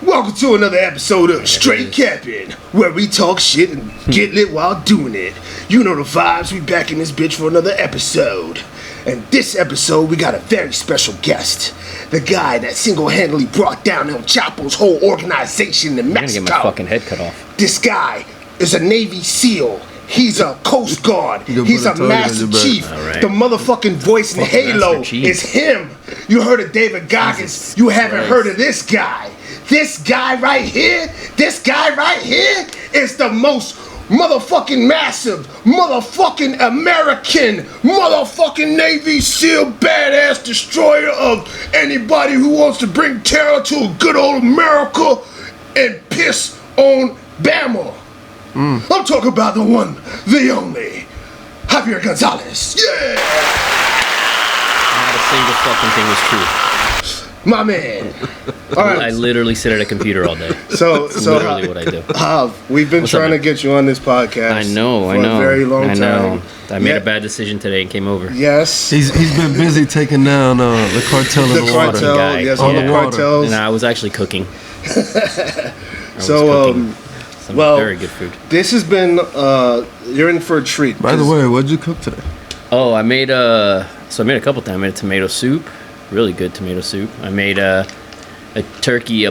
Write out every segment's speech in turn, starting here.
Welcome to another episode of Straight Capping, where we talk shit and get lit while doing it. You know the vibes, we back in this bitch for another episode. And this episode, we got a very special guest. The guy that single-handedly brought down El Chapo's whole organization in Mexico. I'm gonna get my fucking head cut off. This guy is a Navy SEAL. He's a Coast Guard. He's a Master Chief. Right. The motherfucking voice in Halo is him. You heard of David Goggins. You haven't heard of this guy. This guy right here is the most motherfucking massive, motherfucking American, motherfucking Navy SEAL badass destroyer of anybody who wants to bring terror to a good old America and piss on Bama. I'm talking about the one, the only, Javier Gonzalez. Yeah! Not a single fucking thing was true. My man. All right. I literally sit at a computer all day. So literally what I do. We've been trying to get you on this podcast. I know. For a very long time. I made a bad decision today and came over. Yes. He's been busy taking down the cartel in the water. Yes, all the cartels. And I was actually cooking. Some very good food. This has been you're in for a treat. By the way, what'd you cook today? Oh, I made a couple things. I made a tomato soup, really good tomato soup. I made a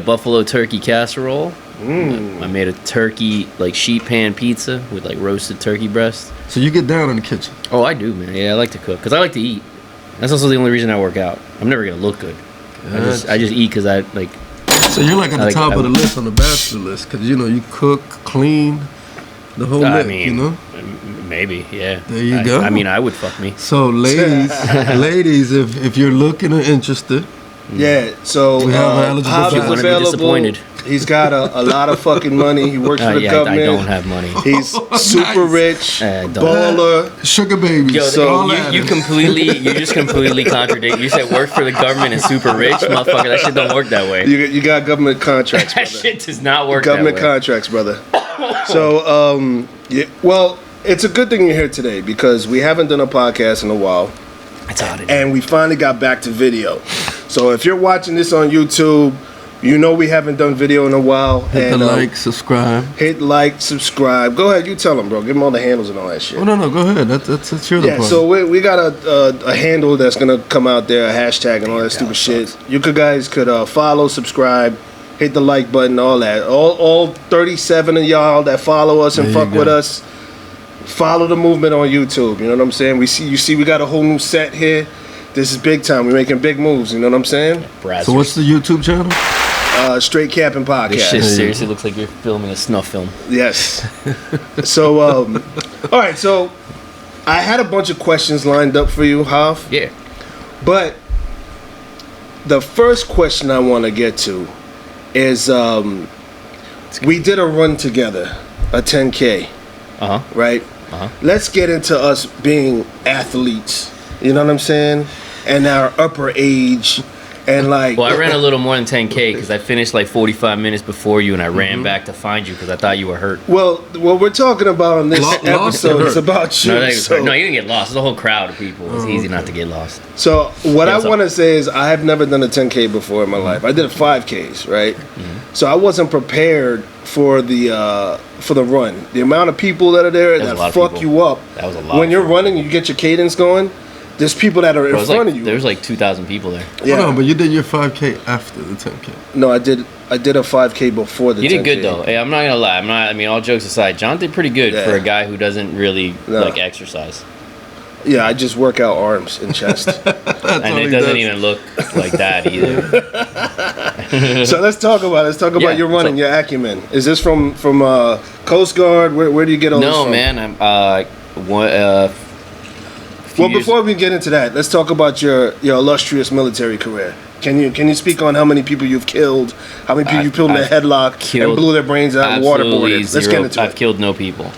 buffalo turkey casserole. I made a turkey sheet pan pizza with roasted turkey breast. So you get down in the kitchen? Oh, I do, man. Yeah, I like to cook because I like to eat. That's also the only reason I work out. I'm never gonna look good. I just eat because I like. So you're at the top of the list on the bachelor list because you cook, clean, the whole lick, Maybe, yeah. There you go. I mean, I would fuck me. So ladies, if you're looking or interested, yeah. So we have an eligible. Be disappointed. He's got a lot of fucking money. He works for the government. I don't have money. He's super rich, baller, sugar baby. Yo, you just completely contradict. You said work for the government and super rich, motherfucker. That shit don't work that way. You got government contracts, brother. That shit does not work government that way. Contracts, brother. So, well, it's a good thing you're here today because we haven't done a podcast in a while. It's odd. And we finally got back to video. So if you're watching this on YouTube, you know we haven't done video in a while. Hit the like, subscribe. Hit like, subscribe. Go ahead, you tell them, bro. Give them all the handles and all that shit. Oh, no, go ahead. That's your part. So we got a handle that's going to come out there, a hashtag and all that stupid shit. You guys could follow, subscribe, hit the like button, all that. All 37 of y'all that follow us and fuck with us, follow the movement on YouTube. You know what I'm saying? We got a whole new set here. This is big time. We're making big moves. You know what I'm saying? So what's the YouTube channel? Straight Capping Podcast. This shit seriously looks like you're filming a snuff film. Yes. So, all right. So, I had a bunch of questions lined up for you, Hav. Yeah. But the first question I want to get to is we did a run together, a 10K. Right? Let's get into us being athletes. You know what I'm saying? And our upper age. And well, I ran a little more than 10K because I finished 45 minutes before you, and I ran back to find you because I thought you were hurt. Well, what we're talking about on this episode is about you. No, you didn't get lost. There's a whole crowd of people. It's easy not to get lost. So what I want to say is I have never done a 10K before in my life. I did a 5Ks, right? So I wasn't prepared for the run. The amount of people that are there that fuck you up. That was a lot. When you're running, you get your cadence going. There's people that are in front of you. There's 2,000 people there. Yeah. No, but you did your 5K after the 10K. No, I did a 5K before the 10K. You did good though. Hey, I'm not gonna lie. All jokes aside, John did pretty good for a guy who doesn't really exercise. Yeah, I just work out arms and chest. And it doesn't even look like that either. So let's talk about your running, your acumen. Is this from Coast Guard? Where do you get all this from? No, man. Well, before we get into that, let's talk about your illustrious military career. Can you speak on how many people you've killed, how many people you killed in a headlock and blew their brains out and waterboarded? Let's get into it. I've killed no people.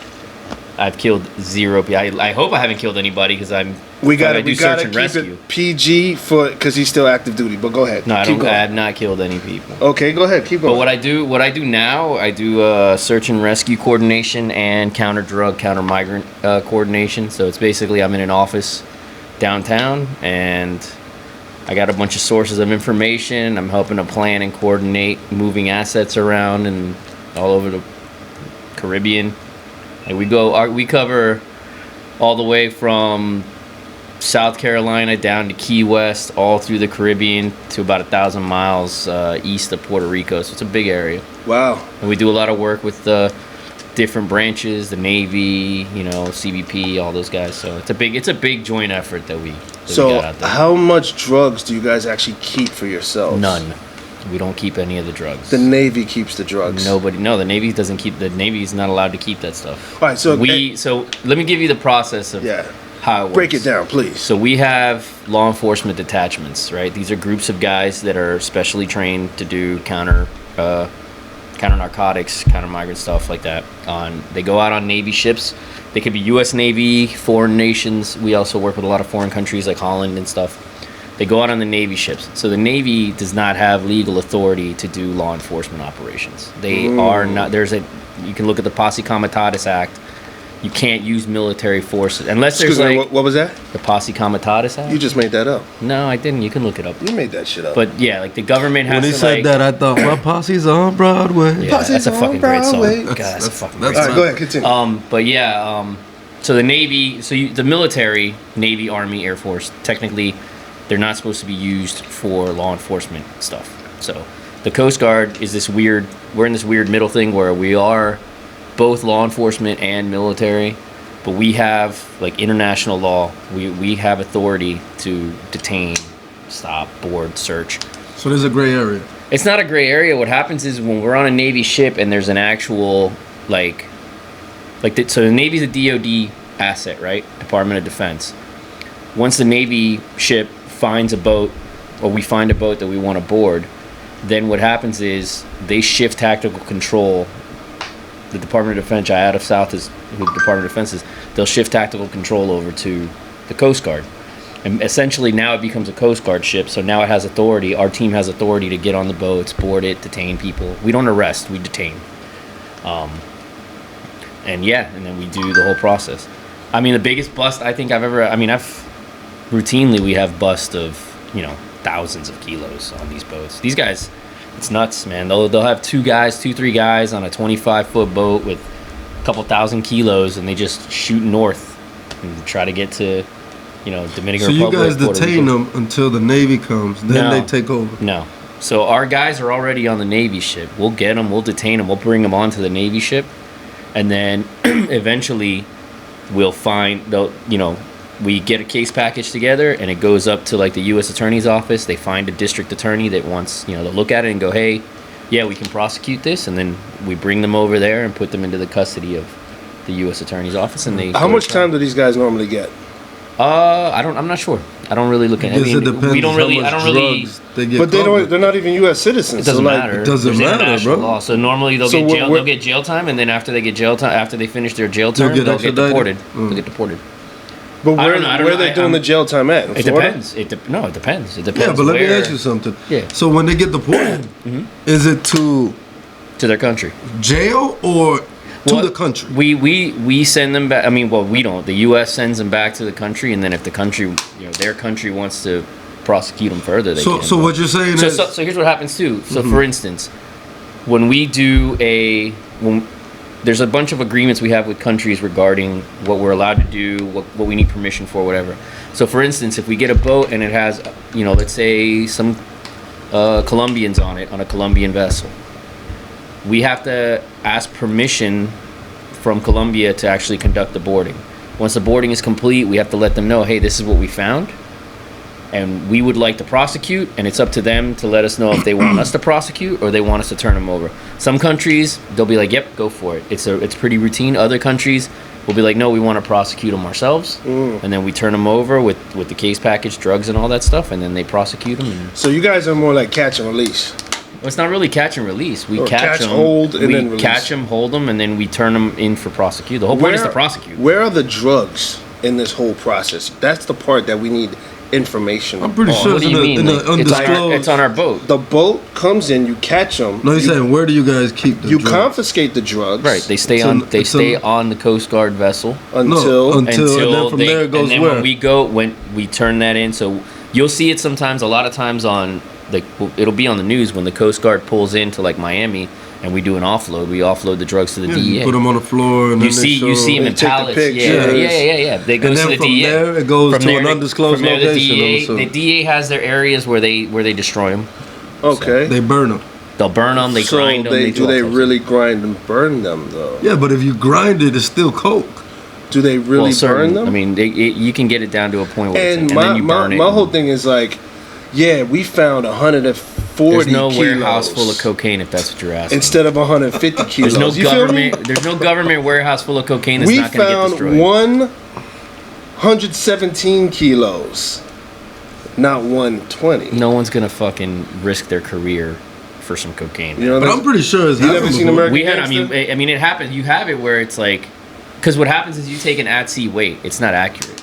I've killed 0 people. I hope I haven't killed anybody because we gotta keep it PG because he's still active duty. But go ahead. No, I have not killed any people. Okay, go ahead. Keep going. But what I do now, I do search and rescue coordination and counter drug, counter migrant coordination. So it's basically I'm in an office downtown and I got a bunch of sources of information. I'm helping to plan and coordinate moving assets around and all over the Caribbean. And we cover all the way from South Carolina down to Key West, all through the Caribbean to about 1,000 miles east of Puerto Rico. So it's a big area. Wow. And we do a lot of work with the different branches, the Navy, CBP, all those guys. So it's a big joint effort that we got out there. How much drugs do you guys actually keep for yourselves? None. We don't keep any of the drugs. The Navy keeps the drugs. Nobody. No, the Navy doesn't keep. The Navy's not allowed to keep that stuff. All right. So So let me give you the process of how it works. Break it down, please. So we have law enforcement detachments, right? These are groups of guys that are specially trained to do counter narcotics, counter migrant stuff like that. They go out on Navy ships. They could be U.S. Navy, foreign nations. We also work with a lot of foreign countries like Holland and stuff. They go out on the Navy ships. So the Navy does not have legal authority to do law enforcement operations. They are not. You can look at the Posse Comitatus Act. You can't use military forces unless there's what was that? The Posse Comitatus Act. You just made that up. No, I didn't. You can look it up. You made that shit up. But yeah, like the government has When he to said that, I thought, my posse's on Broadway. Yeah, that's a fucking great song. Broadway. God, that's a fucking that's great All right, song. go ahead, continue. But yeah, so the Navy, the military, Navy, Army, Air Force, technically, they're not supposed to be used for law enforcement stuff. So the Coast Guard is we're in this weird middle thing where we are both law enforcement and military, but we have like international law. We have authority to detain, stop, board, search. So there's a gray area. It's not a gray area. What happens is when we're on a Navy ship and there's an actual so the Navy's a DoD asset, right? Department of Defense. Once the Navy ship finds a boat, or we find a boat that we want to board, then what happens is they shift tactical control. The Department of Defense, out of South is who the Department of Defense is. They'll shift tactical control over to the Coast Guard, and essentially now it becomes a Coast Guard ship. So now it has authority. Our team has authority to get on the boats, board it, detain people. We don't arrest, we detain. And then we do the whole process. I mean, the biggest bust I think routinely we have bust of thousands of kilos on these boats. These guys, it's nuts, man. They'll have 3 guys on a 25-foot boat with a couple thousand kilos, and they just shoot north and try to get to Dominican Republic. So you guys Puerto detain Rico. them until the Navy comes, then they take over. No. So our guys are already on the Navy ship. We'll get them, we'll detain them, we'll bring them onto the Navy ship, and then eventually we'll we get a case package together, and it goes up to like the U.S. Attorney's office. They find a district attorney that wants, to look at it and go, hey, yeah, we can prosecute this, and then we bring them over there and put them into the custody of the U.S. Attorney's office. And how much time do these guys normally get? I'm not sure. I don't really look at it. We don't really. I don't really. But they're not even U.S. citizens. It doesn't matter. It doesn't matter, bro. Law. So normally they'll get jail time, and then after they finish their jail term, they'll get deported. They'll get deported. But where are they doing the jail time at? It depends. It depends. It depends. Yeah, but let me ask you something. Yeah. So when they get deported, is it to their country, jail, or to the country? We send them back. I mean, well, we don't. The U.S. sends them back to the country, and then if the country, their country wants to prosecute them further, they can. So what you're saying is... So here's what happens too. So for instance, when we do there's a bunch of agreements we have with countries regarding what we're allowed to do, what we need permission for, whatever. So for instance, if we get a boat and it has, let's say some Colombians on it, on a Colombian vessel, we have to ask permission from Colombia to actually conduct the boarding. Once the boarding is complete, we have to let them know, hey, this is what we found, and we would like to prosecute, and it's up to them to let us know if they want us to prosecute or they want us to turn them over. Some countries, they'll be like, yep, go for it. It's pretty routine. Other countries will be like, no, we want to prosecute them ourselves, and then we turn them over with the case package, drugs and all that stuff, and then they prosecute them. So you guys are more like catch and release. Well, it's not really catch and release. We catch them, hold, and then release. Catch them, hold them, and then we turn them in for prosecute. The whole point is to prosecute. Where are the drugs in this whole process? That's the part that we need information. I'm pretty on. sure What do you mean? undisclosed. It's on our boat. The boat comes in, you catch them. No, he's saying, where do you guys keep the drugs? You confiscate the drugs. Right. They stay on the Coast Guard vessel until and then from there it goes and then where? when we turn that in. So You'll see it sometimes. A lot of times on like it'll be on the news when the Coast Guard pulls into like Miami and we do an offload. We offload the drugs to the DEA. You put them on the floor, and You then see them They in take the pallets. pictures. Yeah. They go And to then the from DEA. there, it goes From to there, an undisclosed from there, location. The DEA has their areas where they destroy them. Okay. They burn them. They'll burn them. They so grind them. they do all they types of really grind and burn them though? Yeah, but if you grind it, it's still coke. Do they really burn them? I mean, you can get it down to a point where and it's like, and then you burn it. my whole thing is like, yeah, we found 140 There's no kilos warehouse full of cocaine if that's what you're asking. instead of 150 kilos. There's no You feel me? government. There's no government warehouse full of cocaine that's We not going to get found destroyed. 117 kilos, not 120. No one's gonna fucking risk their career for some cocaine. You know, But I'm pretty sure it's You never happened seen before. American We had. Gangster? I mean, it happens. You have it where it's like, because what happens is you take an at sea weight. It's not accurate.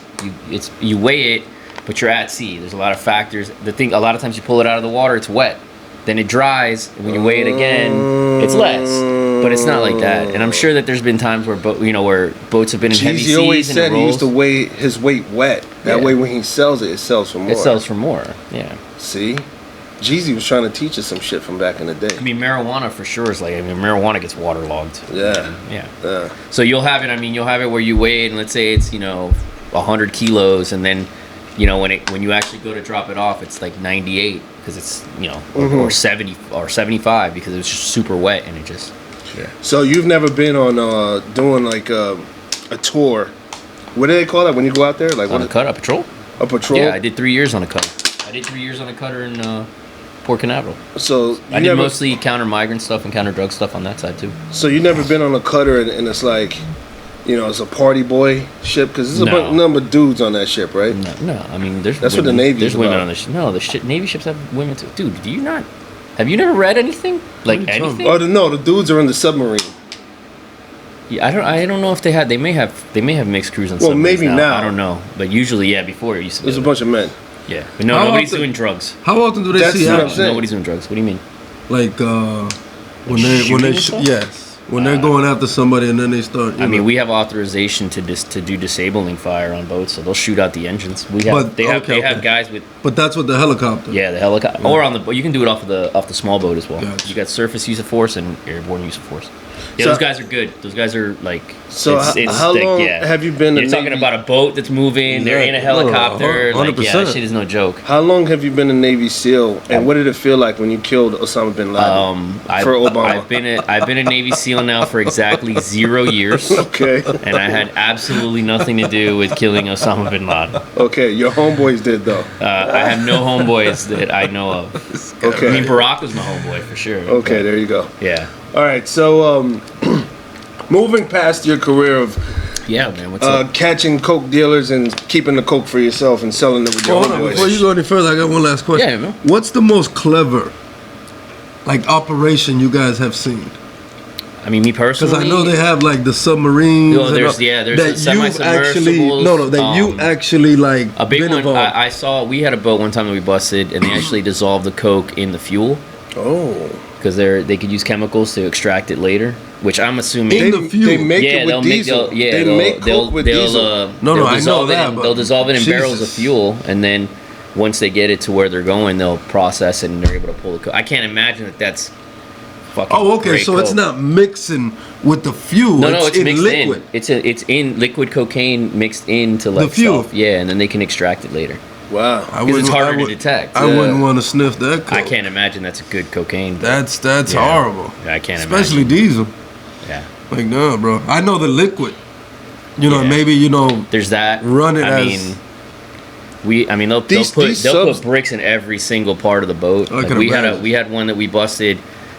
You weigh it, but you're at sea. There's a lot of factors. The thing, a lot of times you pull it out of the water, it's wet. Then it dries, and when you weigh it again, it's less. But it's not like that. And I'm sure that there's been times where where boats have been in heavy Jeezy seas always and said it he used to rolls. weigh his weight wet. That Yeah. way, when he sells it, it sells for more. It sells for more. Yeah. See, Jeezy was trying to teach us some shit from back in the day. I mean, marijuana for sure is like. I mean, marijuana gets waterlogged. Yeah. Yeah. So you'll have it. I mean, you'll have it where you weigh it, and let's say it's 100 kilos, and then when you actually go to drop it off, it's like 98 because it's or 70 or 75 because it was just super wet and it just. Yeah. So you've never been on doing like a tour? What do they call that when you go out there? Like On a cutter, a patrol. A patrol? Yeah, I did 3 years on a cutter. I did 3 years on a cutter in Port Canaveral. So I did mostly counter migrant stuff and counter drug stuff on that side too. So you never been on a cutter and it's like, it's a party boy ship because there's a number of dudes on that ship, right? No. I mean, there's That's women, what the Navy's There's women about. on the ship. No, the Navy ships have women too. Dude, do you not? Have you never read anything like What are you talking anything? Oh, the dudes are in the submarine. Yeah, I don't know if they had. They may have mixed crews on. Well, submarines maybe now. I don't know, but usually, yeah. Before it used to be. There's a bunch of men. Yeah, but no, How nobody's often- doing drugs. How often do they That's see what I'm action? saying. Nobody's doing drugs. What do you mean? Like when shooting they and stuff? yes, when they're going after somebody and then they start. I mean, we have authorization to do disabling fire on boats, so they'll shoot out the engines. We have But- they have okay. guys with But that's what the helicopter. the helicopter or on the. But you can do it off the small boat as well. Gotcha. You got surface use of force and airborne use of force. Yeah, So- those guys are good. Those guys are like. So how long have you been? You're a talking Navy, about a boat that's moving. They're in a No, helicopter. Like, yeah, that 100%. shit is no joke. How long have you been a Navy SEAL, and what did it feel like when you killed Osama bin Laden? For Obama. I've been a Navy SEAL now for exactly 0 years, Okay. and I had absolutely nothing to do with killing Osama bin Laden. Okay. Your homeboys did though. I have no homeboys that I know of. Okay. I mean, Barack was my homeboy for sure. Okay. There you go. Yeah. All right. So moving past your career of Yeah, man. What's up? catching coke dealers and keeping the coke for yourself and selling it with your Hold on, homeboys. before you go any further, I got one last question. Yeah, man. What's the most clever, operation you guys have seen? I mean, me personally. Because I know they have the submarines. Well, and there's- all- yeah, there's that the you've actually semi-submersibles, that you actually a big been one. involved. I saw. We had a boat one time that we busted, and they actually dissolved the coke in the fuel Oh. because they could use chemicals to extract it later. Which I'm assuming. In the fuel. They make yeah, it they'll with make diesel. they'll, yeah, they they'll, make they'll, coke with they'll, diesel. No, they'll I know dissolve it that, in- but they'll dissolve it in barrels of Jesus. fuel, and then once they get it to where they're going, they'll process it and they're able to pull the coke. I can't imagine that that's fucking. Oh, okay. great So it's coke. not mixing with the fuel. No, it's in mixed liquid. in. It's in liquid cocaine mixed into like fuel. stuff. Yeah, and then they can extract it later. Wow. Because it's harder to detect. I Yeah. wouldn't want to sniff that. Coke. I can't imagine that's a good cocaine. That's Yeah. horrible. I can't Especially imagine. diesel. Yeah. Like, no, bro. I know the liquid. Yeah. Maybe There's that. Run it I as- mean, they'll These put subs- bricks in every single part of the boat. I Like can we imagine. had one that we busted,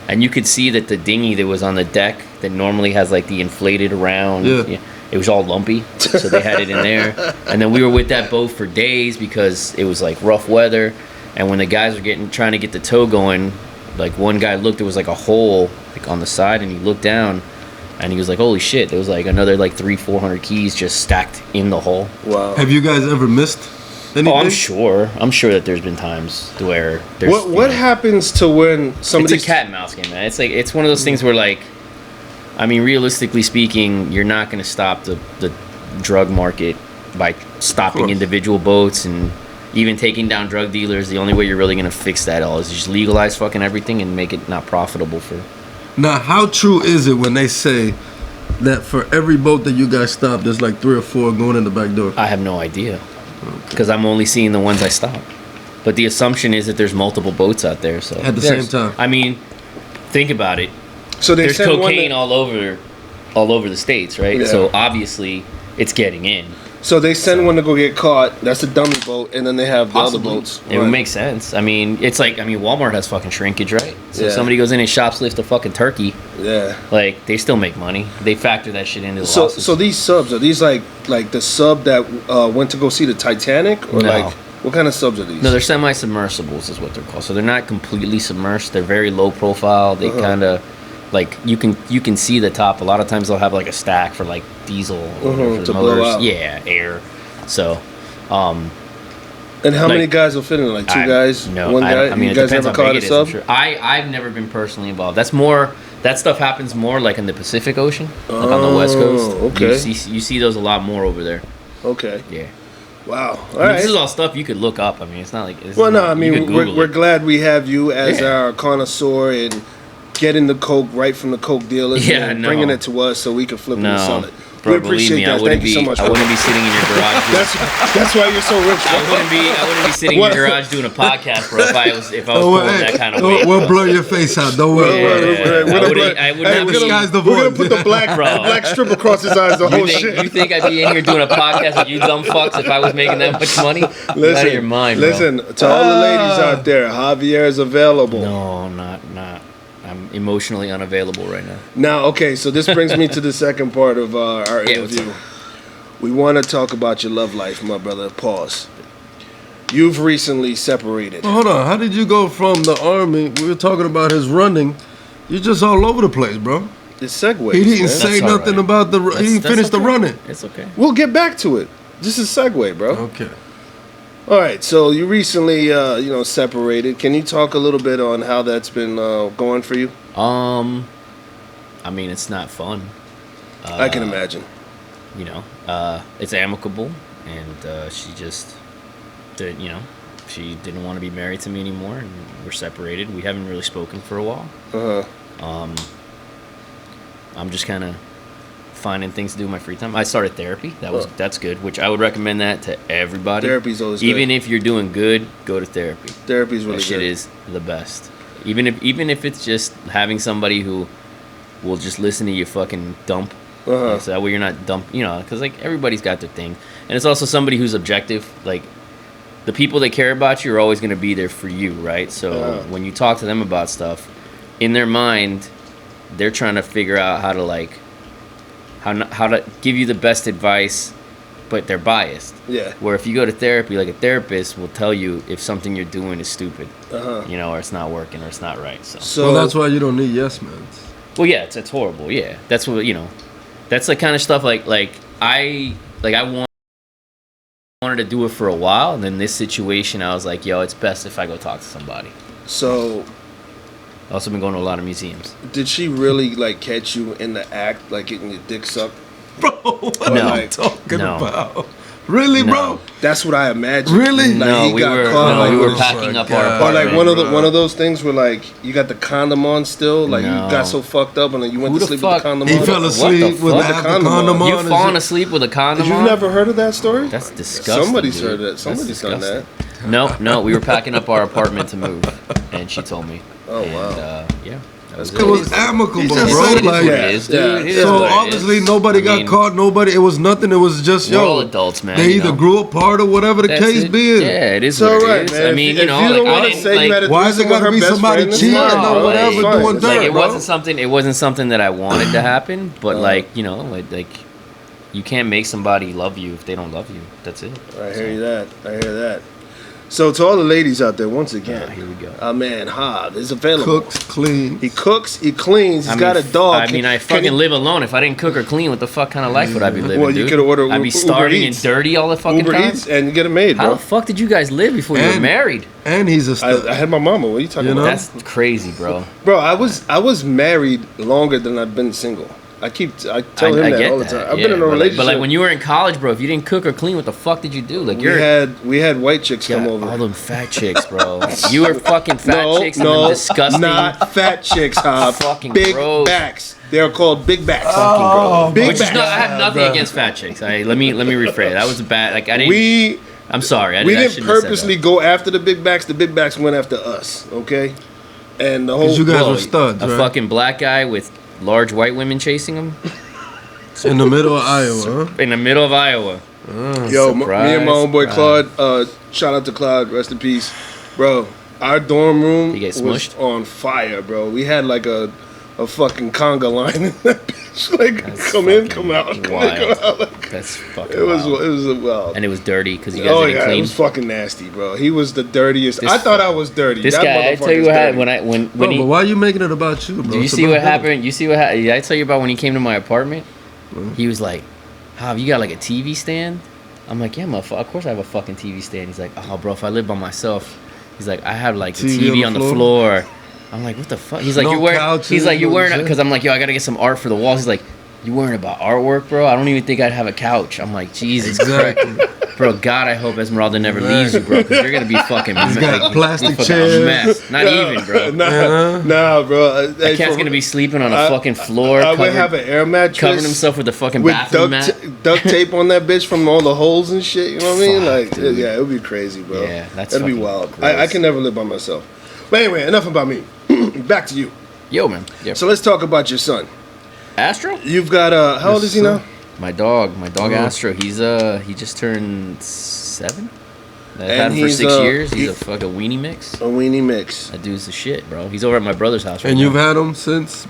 and you could see that the dinghy that was on the deck that normally has like the inflated around. Yeah. It was all lumpy, so they had it in there. And then we were with that boat for days because it was like rough weather. And when the guys were trying to get the tow going, like one guy looked, there was like a hole like on the side, and he looked down, and he was like, "Holy shit!" There was like another like 300-400 keys just stacked in the hole. Wow. Have you guys ever missed anything? Oh, I'm sure. I'm sure that there's been times where there's. What happens to when somebody? It's a cat and mouse game, man. It's one of those things where like, I mean, realistically speaking, you're not going to stop the drug market by stopping course. individual boats, and even taking down drug dealers, the only way you're really gonna fix that all is just legalize fucking everything and make it not profitable for. Now, how true is it when they say that for every boat that you guys stop, there's like 3 or 4 going in the back door? I have no idea, because I'm only seeing the ones I stop. But the assumption is that there's multiple boats out there. So At the same time. I mean, think about it. So they There's send one cocaine that- all over the states, right? Yeah. So obviously, it's getting in. So they send one to go get caught. That's a dummy boat, and then they have the other boats. It would make sense. I mean, it's like, Walmart has fucking shrinkage, right? So if Yeah. somebody goes in and shoplifts a fucking turkey, Yeah. like, they still make money. They factor that shit into the So losses. so these subs, are these like the sub that went to go see the Titanic, or No. like what kind of subs are these? No, they're semi-submersibles is what they're called. So they're not completely submersed. They're very low profile. They kind of, like, you can see the top. A lot of times they'll have like a stack for like diesel or whatever for to the blow motors. out. Yeah, air. So, And how many like, guys will fit in? Like 2 guys? No, One I guy? don't- I mean, you it guys depends ever how caught big a it is. I'm sub? sure. I've never been personally involved. That stuff happens more like in the Pacific Ocean, like on the West Coast. Okay. You see those a lot more over there. Okay. Yeah. Wow. All I mean, right. this is all stuff you could look up. I mean, it's not like. Well, no, I you mean, could Google we're it. glad we have you as Yeah. our connoisseur and getting the coke right from the coke dealers Yeah, and no. bringing it to us so we can flip it and sell No, it. bro, we believe appreciate me, that. I wouldn't Thank you so much. I wouldn't be sitting in your garage. That's why you're so rich, I bro. wouldn't be sitting in What? your garage doing a podcast, bro. If I was Oh, pulling that kind of weight. We'll blow your face out. Don't worry about it. I wouldn't Hey, be- Disguise the we're gonna voice. put the black strip across his eyes. The whole You shit. think I'd be in here doing a podcast with you dumb fucks if I was making that much money? You're out of your mind, bro. listen to all the ladies out there. Javier is available. No, not. I'm emotionally unavailable right now. Now, okay, so this brings me to the second part of our Yeah, what's interview. We want to talk about your love life, my brother. Pause. You've recently separated. Hold on. How did you go from the army? We were talking about his running. You're just all over the place, bro. It's segues. He didn't man. say That's all nothing right. about the. He didn't finish the okay. running. It's okay. We'll get back to it. This is segue, bro. Okay. All right, so you recently, separated. Can you talk a little bit on how that's been going for you? I mean, it's not fun. I can imagine. You know, it's amicable, and she just, she didn't want to be married to me anymore, and we're separated. We haven't really spoken for a while. Uh-huh. I'm just kind of finding things to do in my free time. I started therapy. That's good, which I would recommend that to everybody. Therapy's always even good. if you're doing good, go to therapy. Therapy's really That shit good. is the best. Even if it's just having somebody who will just listen to you fucking dump. Uh-huh. So that way you're not dump, because like everybody's got their thing, and it's also somebody who's objective. Like the people that care about you are always going to be there for you, right? So when you talk to them about stuff, in their mind, they're trying to figure out how to how to give you the best advice, but they're biased. Yeah. Where if you go to therapy, like a therapist will tell you if something you're doing is stupid, or it's not working or it's not right. So Well, that's why you don't need yes men. well, yeah, it's horrible. Yeah, that's what that's the kind of stuff I wanted to do it for a while, and then this situation, I was like, yo, it's best if I go talk to somebody. So I've also been going to a lot of museums. did she really catch you in the act, like getting your dick sucked? Bro, what No. are you talking No. about? Really, No. bro? That's what I imagined. Really? No, he we got were caught, we were oh packing my up our God. Or apartment. one of those things where you got the condom on still, you No. got so fucked up and then you went Who to the sleep with fuck- the condom He on. fell the asleep with fuck? half the Condom on. condom on. You and falling shit. asleep with a condom You've on? never heard of that story? That's disgusting. Somebody's dude. heard that. That's Somebody's done that. disgusting. No, we were packing up our apartment to move, and she told me. Oh, and, wow. Yeah. That was It was amicable, It bro. is what Like, it is, dude. Yeah. It is so what it obviously is. nobody I got mean, caught. Nobody. It was nothing. It was just We're all adults, man. They either grew apart or whatever the That's case it. being. Yeah, it is It's what all it right, is. man. I mean, if you don't I want to didn't, say you had a Why is it threesome with gotta her be best somebody friend, it's cheating fine, or bro. whatever It's fine. doing It's dirt, it bro? wasn't something that I wanted to happen, but like you can't make somebody love you if they don't love you. That's it. I hear that. So to all the ladies out there, once again, Here we go. our man Hob is available. Cooks, clean. He cooks, he cleans, he's got a dog. I mean, I fucking live alone. If I didn't cook or clean, what the fuck kind of life would I be living? Well, you dude? could order I'd be Uber starving and Eats. dirty all the fucking Uber time. Eats and get it made, How bro. the fuck did you guys live before you were And- married? And he's a stud. I had my mama. What are you talking You know? about? That's crazy, bro. Bro, I was married longer than I've been single. I tell him I that get all the that, time. I've yeah, been in a but relationship. But like when you were in college, bro, if you didn't cook or clean, what the fuck did you do? Like we had white chicks come over. all them fat chicks, bro. You were fucking fat chicks and no, them disgusting. not fat chicks, Hob. Fucking big gross. backs. They're called big backs. Fucking big Which is backs. not. I have nothing against fat chicks. Let me rephrase. That was a bad. Like I didn't. I'm sorry. We I didn't shouldn't have said purposely that. go after the big backs. The big backs went after us. Okay, and the whole. Because you guys well, were studs, A right? fucking black guy with large white women chasing him In the middle of Iowa, huh? in the middle of Iowa. Yo, me and my homeboy surprise. Claude. Shout out to Claude. Rest in peace, bro. Our dorm room You get was smushed? on fire, bro. We had like a fucking conga line in that bitch. Like That's come in, fucking come out, come in, wild. come out. Like, That's fucking. it was wild. wild. And it was dirty because you guys Oh didn't yeah, it clean. was fucking nasty, bro. He was the dirtiest. This- I thought I was dirty. This That guy, I tell you motherfucker's what happened dirty. when Bro, he. but why are you making it about you, bro? Do you It's see about what him. happened? You see what happened? Did I tell you about when he came to my apartment? He was like, "How you got like a TV stand?" I'm like, "Yeah, motherfucker. Of course I have a fucking TV stand." He's like, "Oh, bro, if I live by myself," he's like, "I have like the TV on the floor." I'm like, "What the fuck?" He's like, No "You're wearing." couches, He's like, "You're no wearing," shit. because I'm like, "Yo, I gotta get some art for the walls." He's like, "You worrying about artwork, bro? I don't even think I'd have a couch." I'm like, Jesus Exactly. Christ. Bro, God, I hope Esmeralda never leaves you, bro, because you're gonna be fucking. He's got plastic fucking chairs. A mess. Not even, bro. Nah, bro. That cat's gonna be sleeping on a fucking floor. I would covered- have an air mattress. covering himself with a fucking with bathroom mat. duct tape on that bitch from all the holes and shit. You know what I mean? Fuck, Like, dude. yeah, it would be crazy, bro. Yeah, that's that'd be fucking wild. gross. I can never live by myself. But anyway, enough about me. Back to you. Yo, man. Yeah. So let's talk about your son. Astro? You've got how old is he now? My dog Oh. Astro. He just turned 7. I've And had him for he's, 6 years. He's he- a fucking weenie mix. A weenie mix. That dude's the shit, bro. He's over at my brother's house right And now. you've had him since?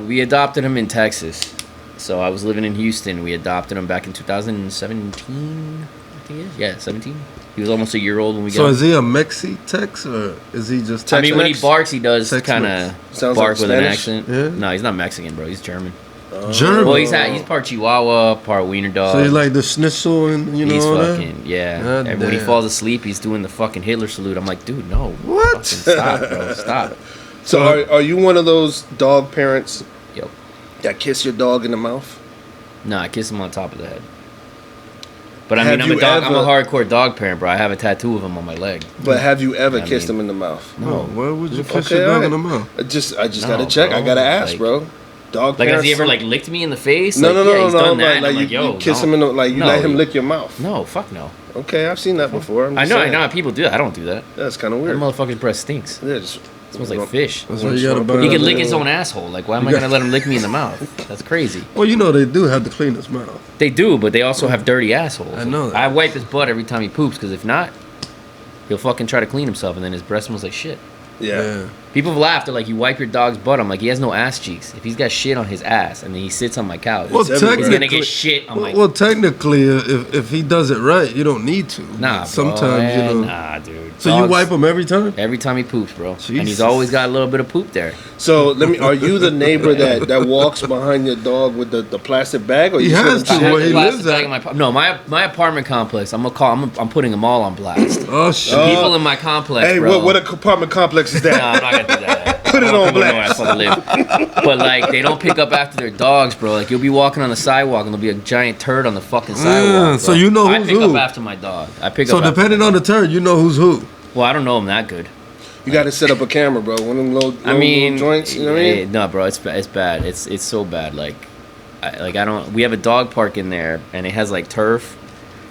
We adopted him in Texas. So I was living in Houston. We adopted him back in 2017. I think it is. Yeah, 17. He was almost a year old when we So got him. is he a Mexi-Tex or is he just I mean, when he Tex-Mex? barks, he does Tex-Mex. kind of Sounds bark like with an Spanish. accent. Yeah? No, he's not Mexican, bro. He's German. German? Well, he's part Chihuahua, part Wiener dog. So he's like the schnitzel and you know He's all that? fucking yeah. God And when he damn. falls asleep, he's doing the fucking Hitler salute. I'm like, dude, no. What? Fucking stop, bro. Stop. So are you one of those dog parents Yo. that kiss your dog in the mouth? Nah, I kiss him on top of the head. But I Have mean, I'm you a dog. I'm a ever- hardcore dog parent, bro. I have a tattoo of him on my leg. But have you ever I kissed mean- him in the mouth? No, why would you kiss Okay, your dog alright. in the mouth? I just No, gotta check. I bro. gotta ask, Like- bro. Dog Like, has parents. he ever like licked me in the face? No, like, no, yeah, no, he's no, done no. that. and Like I'm like, you yo, kiss no. him in the, like you No. let him lick your mouth. No, fuck no. Okay, I've seen that before. I'm I just know, I saying. know how people do that. I don't do that. That's kind of That weird. motherfucker's breath stinks. Yeah, just, It smells like fish. That's why you gotta burn He up could the- lick his own asshole. Like, why am I got- gonna let him lick me in the mouth? That's crazy. Well, you know they do have to clean his mouth. They do, but they also have dirty assholes. I know that. I wipe his butt every time he poops, because if not, he'll fucking try to clean himself, and then his breath smells like shit. Yeah. People have laughed. They're like, you wipe your dog's butt. I'm like, he has no ass cheeks. If he's got shit on his ass, and then he sits on my couch, Well, everywhere. he's gonna technically, get shit on my... well, technically, if he does it right, you don't need to. Nah, bro, Sometimes, you know. Nah, dude. So Dogs- you wipe him every time? Every time he poops, bro. And he's Jesus. always got a little bit of poop there. So are you the neighbor that walks behind your dog with the plastic bag? Or He you has just let to, him where he shit? Plastic lives bag at. in my apartment complex. I'm putting them all on blast. Oh shit! People in my complex, Hey, bro. what apartment complex is No, that? I'm not gonna do that. Put it I don't on think we know blast. where I fucking live. But like, they don't pick up after their dogs, bro. Like, you'll be walking on the sidewalk and there'll be a giant turd on the fucking sidewalk. so bro. you know I who's pick who. up after my dog. I pick So up. after depending my on the dog. turn, you know who's who. Well, I don't know him that good. You got to set up a camera, bro. One of them little I mean, joints. You know what I mean? No, bro, it's bad. It's so bad. Like, I don't. We have a dog park in there, and it has like turf,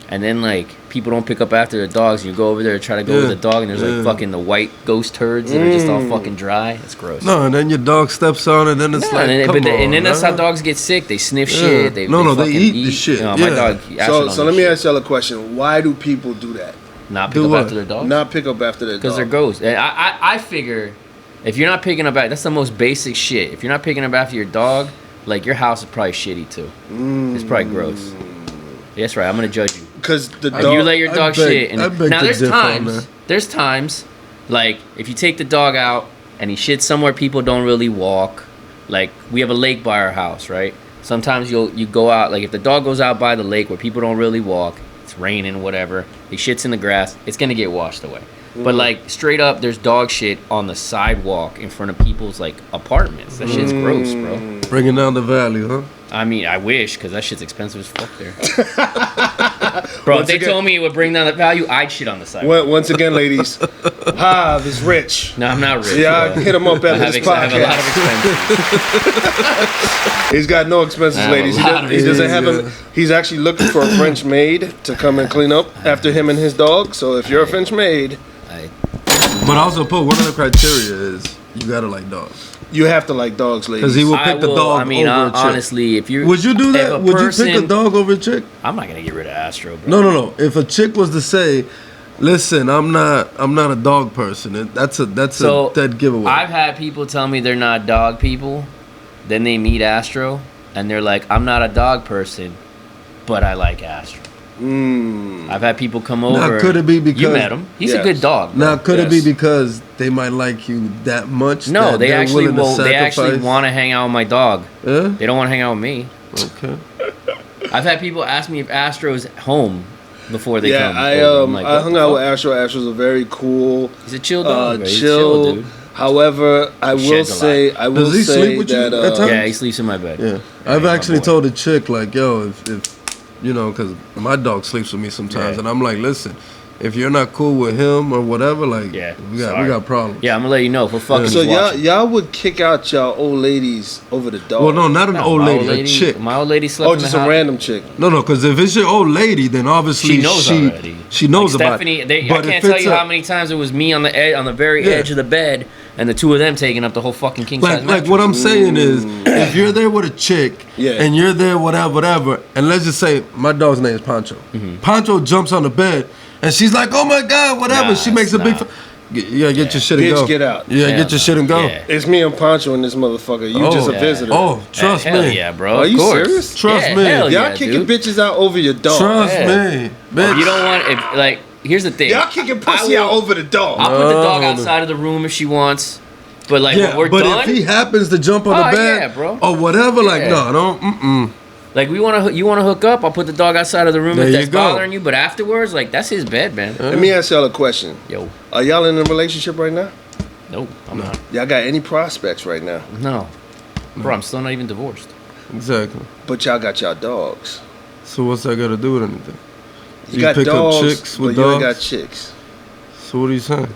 and then like people don't pick up after their dogs. And you go over there to try to go Yeah, with the dog, and there's yeah. like fucking the white ghost turds that are just all fucking dry. It's gross. No, and then your dog steps on it, then it's No, like, and, come then, on, and then that's how man. dogs get sick. They sniff Yeah. shit. They No, they fucking eat the shit, My yeah. dog. So let me ask y'all a question. Why do people do that? Not pick Do up what? after their dog. Not pick up after their dog. Because they're ghosts. And I figure if you're not picking up, that's the most basic shit. If you're not picking up after your dog, like your house is probably shitty too. It's probably gross. That's right. I'm gonna judge you. Because the If dog. you let your I dog beg- shit, and I beg now to there's differ on times, that. like if you take the dog out and he shits somewhere people don't really walk, like we have a lake by our house, right? Sometimes you go out, like if the dog goes out by the lake where people don't really walk, it's raining, whatever, he shits in the grass, it's gonna get washed away. But like straight up, there's dog shit on the sidewalk in front of people's like apartments. That shit's gross, bro. Bringing down the value, huh? I mean, I wish, because that shit's expensive as fuck there. Bro, if Once they again- told me it would bring down the value, I'd shit on the sidewalk. Once again, ladies, Hav is rich. No, I'm not rich. Yeah, bro. hit him up I after have, this I have a lot podcast. of expenses. He's got no expenses, I have a ladies. lot of He doesn't have expenses. him. He's actually looking for a French maid to come and clean up after him and his dog. So if you're a French maid, But also, put one of the criteria is you gotta like dogs. you have to like dogs, ladies. Because he will I pick the will- dog I mean, over a chick. honestly, if you Would you do if that? a Would you pick person- a dog over a chick? I'm not gonna get rid of Astro, bro. No. If a chick was to say, "Listen, I'm not a dog person," that's a dead giveaway. I've had people tell me they're not dog people, then they meet Astro, and they're like, "I'm not a dog person, but I like Astro." I've had people come over. Now, could it be because you met him? He's Yes. a good dog. bro. now could it be Yes. because they might like you that much? No, that they they're actually willing to will. They actually sacrifice? want to hang out with my dog. Yeah. They don't want to hang out with me. Okay. I've had people ask me if Astro's home before they yeah, come. I over. I'm like, I what hung the out fuck? with Astro. Astro's a very cool, He's a chill dog. bro. He's chill. dude. However, I will Sheds a say, lot. I will Does he say sleep with you that at times? Yeah, he sleeps in my bed. Yeah. I've he's my actually boy. told a chick like, "Yo, if you know, because my dog sleeps with me sometimes, Yeah. and I'm like, listen, if you're not cool with him or whatever, like, Yeah, we sorry. got problems." Yeah, I'm gonna let you know if we're fucking. so he's y'all watching. y'all would kick out y'all old ladies over the dog. Well, no, not an No, old my lady, a chick. My old lady slept Oh, in the just a house. random chick. No, because if it's your old lady, then obviously She knows already. She knows Like about Stephanie, it. I But can't if tell it's you a- how many times it was me on the very Yeah. edge of the bed, and the two of them taking up the whole fucking king size like what I'm saying is, if you're there with a chick Yeah. and you're there whatever, and let's just say my dog's name is Pancho. Mm-hmm. Pancho jumps on the bed and she's like, "Oh my god, whatever." Nah, she makes a big. nah. You gotta get your shit and Bitch, go. get out. Yeah, Hell get your no. shit and go. Yeah. It's me and Pancho and this motherfucker. You Oh. just a Yeah. visitor. Oh, trust hell me. yeah, bro. Are of you course. serious? Trust Yeah, me. hell Y'all yeah, kicking dude. bitches out over your dog. Trust Yeah. me, bitch. You don't want if like. Here's the thing. Y'all kicking pussy I will- out over the dog. I'll put the dog No. outside of the room if she wants, but like Yeah, when we're but done, if he happens to jump on Oh, the bed yeah, bro. or whatever, like, Yeah. no, don't. like you want to hook up, I'll put the dog outside of the room There if you that's go. bothering you. But afterwards, like that's his bed, man. Let me ask y'all a question. Yo, Are y'all in a relationship right now? no, I'm not. Y'all got any prospects right now? No, bro, I'm still not even divorced. Exactly. But y'all got y'all dogs. So what's that got to do with anything? You, You got pick up dogs, chicks with but you ain't dogs? got chicks. So what are you saying?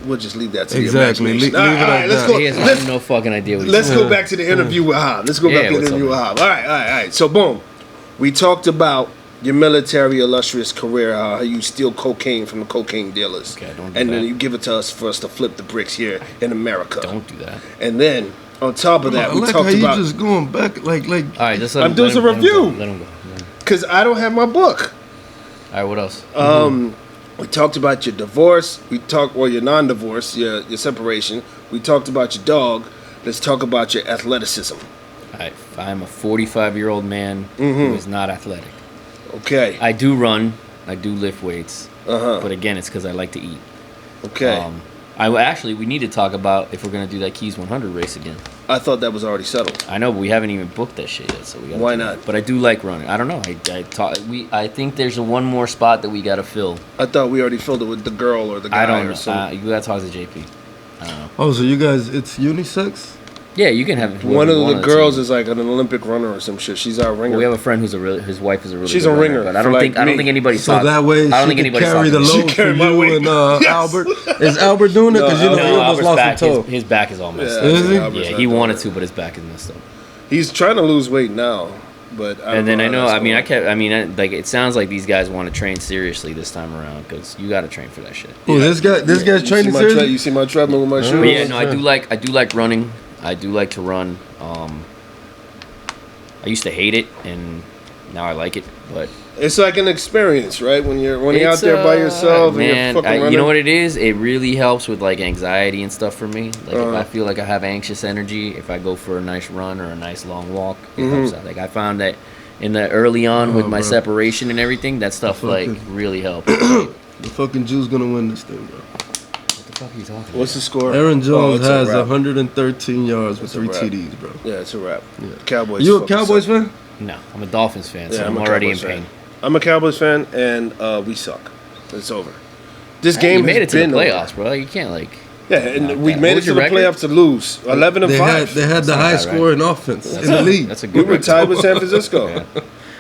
We'll just leave that to Exactly. the imagination. Leave it all right, at let's that. go. He has Let's, no fucking idea what he's let's saying. go back to the interview with Hob. Let's go Yeah, back to the what's interview with up, Hob. All right. So boom, we talked about your military illustrious career, how you steal cocaine from the cocaine dealers, Okay, don't do and then that. you give it to us for us to flip the bricks here in America. Don't do that. And then on top of that, I we like talked how you about just going back, like. All right, just let I'm him, doing let some him- let him review. go, Let him go. because I don't have my book. All right, what else? We talked about your divorce. We talked, or your non-divorce, your separation. We talked about your dog. Let's talk about your athleticism. All right, I'm a 45-year-old man who is not athletic. Okay. I do run. I do lift weights. Uh-huh. But again, it's because I like to eat. Okay. We need to talk about if we're gonna do that Keys 100 race again. I thought that was already settled. I know, but we haven't even booked that shit yet, so we gotta Why do not? that. But I do like running. I don't know. I think there's one more spot that we gotta fill. I thought we already filled it with the girl or the guy I don't or know. something. You gotta talk to JP. I don't know. Oh, so you guys, it's unisex? Yeah, you can have One of whoever the you girls want is like an Olympic runner or some shit. She's our ringer. Well, we have a friend who's his wife is a really She's good a runner, ringer but I for don't like think me. anybody So saw that way I don't she think can anybody carry saw the that. She load for carried my you weight. and Yes. Albert. Is Albert doing it? Because you know No, he No, almost Albert's lost back. a toe. His back is all messed Yeah, up. Is he? Albert's Yeah, not he doing wanted it. to, but his back is messed up. He's trying to lose weight now, but I don't And then know I how know, that's I mean, going. like it sounds like these guys want to train seriously this time around because you got to train for that shit. Oh, this guy's You training see my seriously? You see my treadmill with my shoes? But yeah, no, okay. I do like running. I do like to run. I used to hate it, and now I like it. But It's like an experience, right? When you're out it's, there by yourself and man, you're fucking running. you know what it is? It really helps with like anxiety and stuff for me. Like if Uh-huh. I feel like I have anxious energy, if I go for a nice run or a nice long walk, it Mm-hmm. helps out. Like I found that in the early on with Oh, my bro. separation and everything, that stuff like fucking- really helped. What The fucking Jew's gonna win this thing, bro. the fuck are you talking What's the score? Aaron Oh, Jones it's a has wrap. 113 yards with It's a 3 wrap. TDs, bro. Yeah, it's a wrap. Cowboys. You a fucking Cowboys suck. fan? about? No, I'm a Dolphins fan, so Yeah, I'm a already in Cowboys pain. fan. I'm a Cowboys fan, and we suck. It's over. This You game made it has to the been playoffs, bro. Like, you can't like. Yeah, and knock we that. made What it was to your the record? playoffs to lose 11 and They 5. had the not highest bad, right? scoring offense in the league. That's a We good were record. tied with San Francisco. Yeah.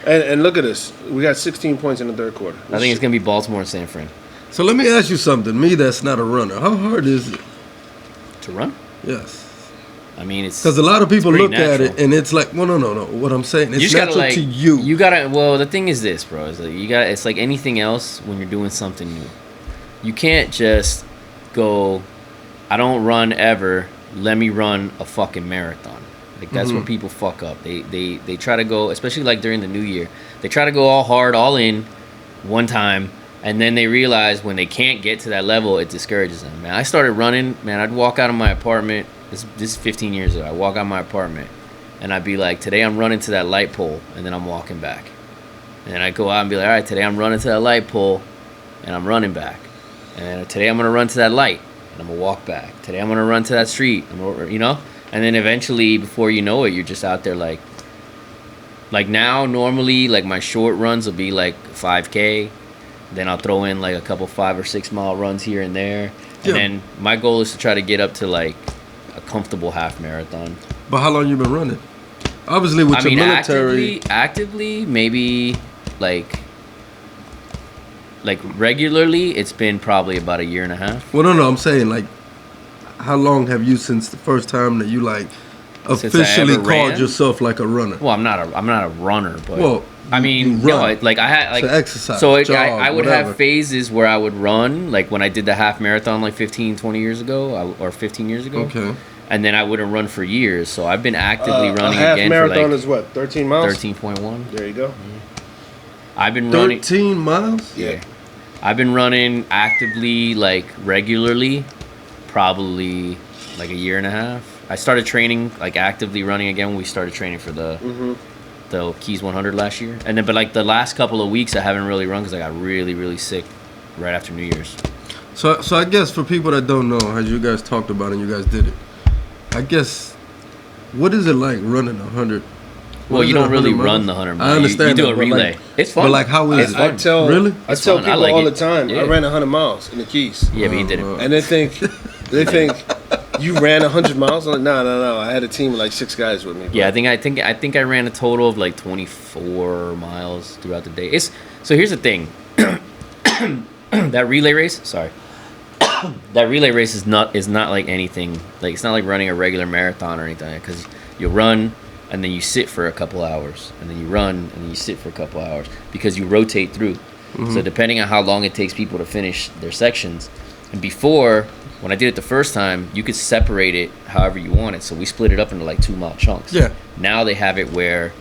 And look at us. We got 16 points in the third quarter. I think it's gonna be Baltimore and San Fran So let me ask you something. Me, that's not a runner. How hard is it? to run. Yes. I mean, it's Because a lot of people pretty look at it natural. and it's like, well, no. What I'm saying, you it's just gotta natural like to you. You gotta. Well, the thing is this, bro. Is like you got. It's like anything else when you're doing something new. You can't just go. I don't run ever. Let me run a fucking marathon. Like that's where people fuck up. They try to go, especially like during the new year. They try to go all hard, all in, one time, and then they realize when they can't get to that level, it discourages them. Man, I started running. Man, I'd walk out of my apartment. This is 15 years ago. I walk out of my apartment, and I'd be like, today I'm running to that light pole, and then I'm walking back. And then I go out and be like, all right, today I'm running to that light pole, and I'm running back. And today I'm gonna run to that light, and I'm gonna walk back. Today I'm gonna run to that street, you know. And then eventually, before you know it, you're just out there like now. Normally, like my short runs will be like 5K. Then I'll throw in like a couple 5 or 6 mile runs here and there. And Yeah. then my goal is to try to get up to like a comfortable half marathon. But how long you been running? Obviously, with I your mean, military. actively, maybe like regularly, it's been probably about a year and a half. Well, no. I'm saying like, how long have you since the first time that you like Since I officially ever called ran? yourself like a runner? Well, I'm not a runner, but Well, I you mean, run. no, like I had like So exercise, So jog, I would whatever. have phases where I would run, like when I did the half marathon like 15, 20 years ago, or 15 years ago. Okay. And then I wouldn't run for years, so I've been actively a running half again marathon for like is what, 13 miles? 13.1. There you go. I've been running. 13 miles. Yeah. I've been running actively, like regularly, probably like a year and a half. I started training, like actively running again when we started training for the Keys 100 last year. And then, but like the last couple of weeks, I haven't really run because I got really, really sick right after New Year's. So I guess for people that don't know, as you guys talked about and you guys did it, I guess, what is it like running 100? Well, What is you it, don't really 100 run miles? the 100 I miles. understand You do that, a but, relay. like- It's fun. But like, how is It's it? fun. Tell really? I It's tell fun. I people like all it. the time, I Yeah. ran 100 miles in the Keys. Yeah, but he did it. Oh, And they think you ran 100 miles? I'm like, no. I had a team of like 6 guys with me. Yeah, I think I ran a total of like 24 miles throughout the day. So here's the thing. That relay race, sorry. That relay race is not like anything. Like it's not like running a regular marathon or anything, cuz you run and then you sit for a couple hours and then you run and then you sit for a couple hours because you rotate through. So depending on how long it takes people to finish their sections. And before, when I did it the first time, you could separate it however you wanted. So we split it up into like 2-mile chunks. Yeah. Now they have it where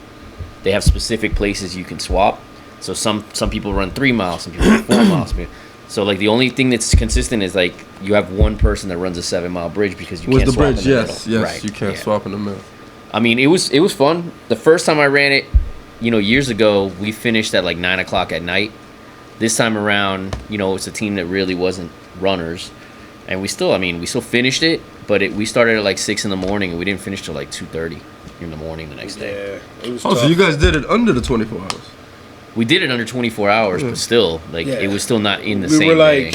they have specific places you can swap. So some people run 3 miles, some people run 4 miles. So like the only thing that's consistent is like you have one person that runs a 7-mile bridge because you Was can't the swap bridge? in the Yes, middle. yes. Right, You can't yeah. swap in the middle. I mean, it was fun. The first time I ran it, years ago, we finished at like 9 o'clock at night. This time around, it's a team that really wasn't runners, and we still finished it, but we started at like 6 in the morning and we didn't finish till like 2:30 in the morning the next day. Yeah, it was Oh, tough. so you guys did it under the 24 hours? We did it under 24 hours, but still, like Yeah. it was still not in the we same were day.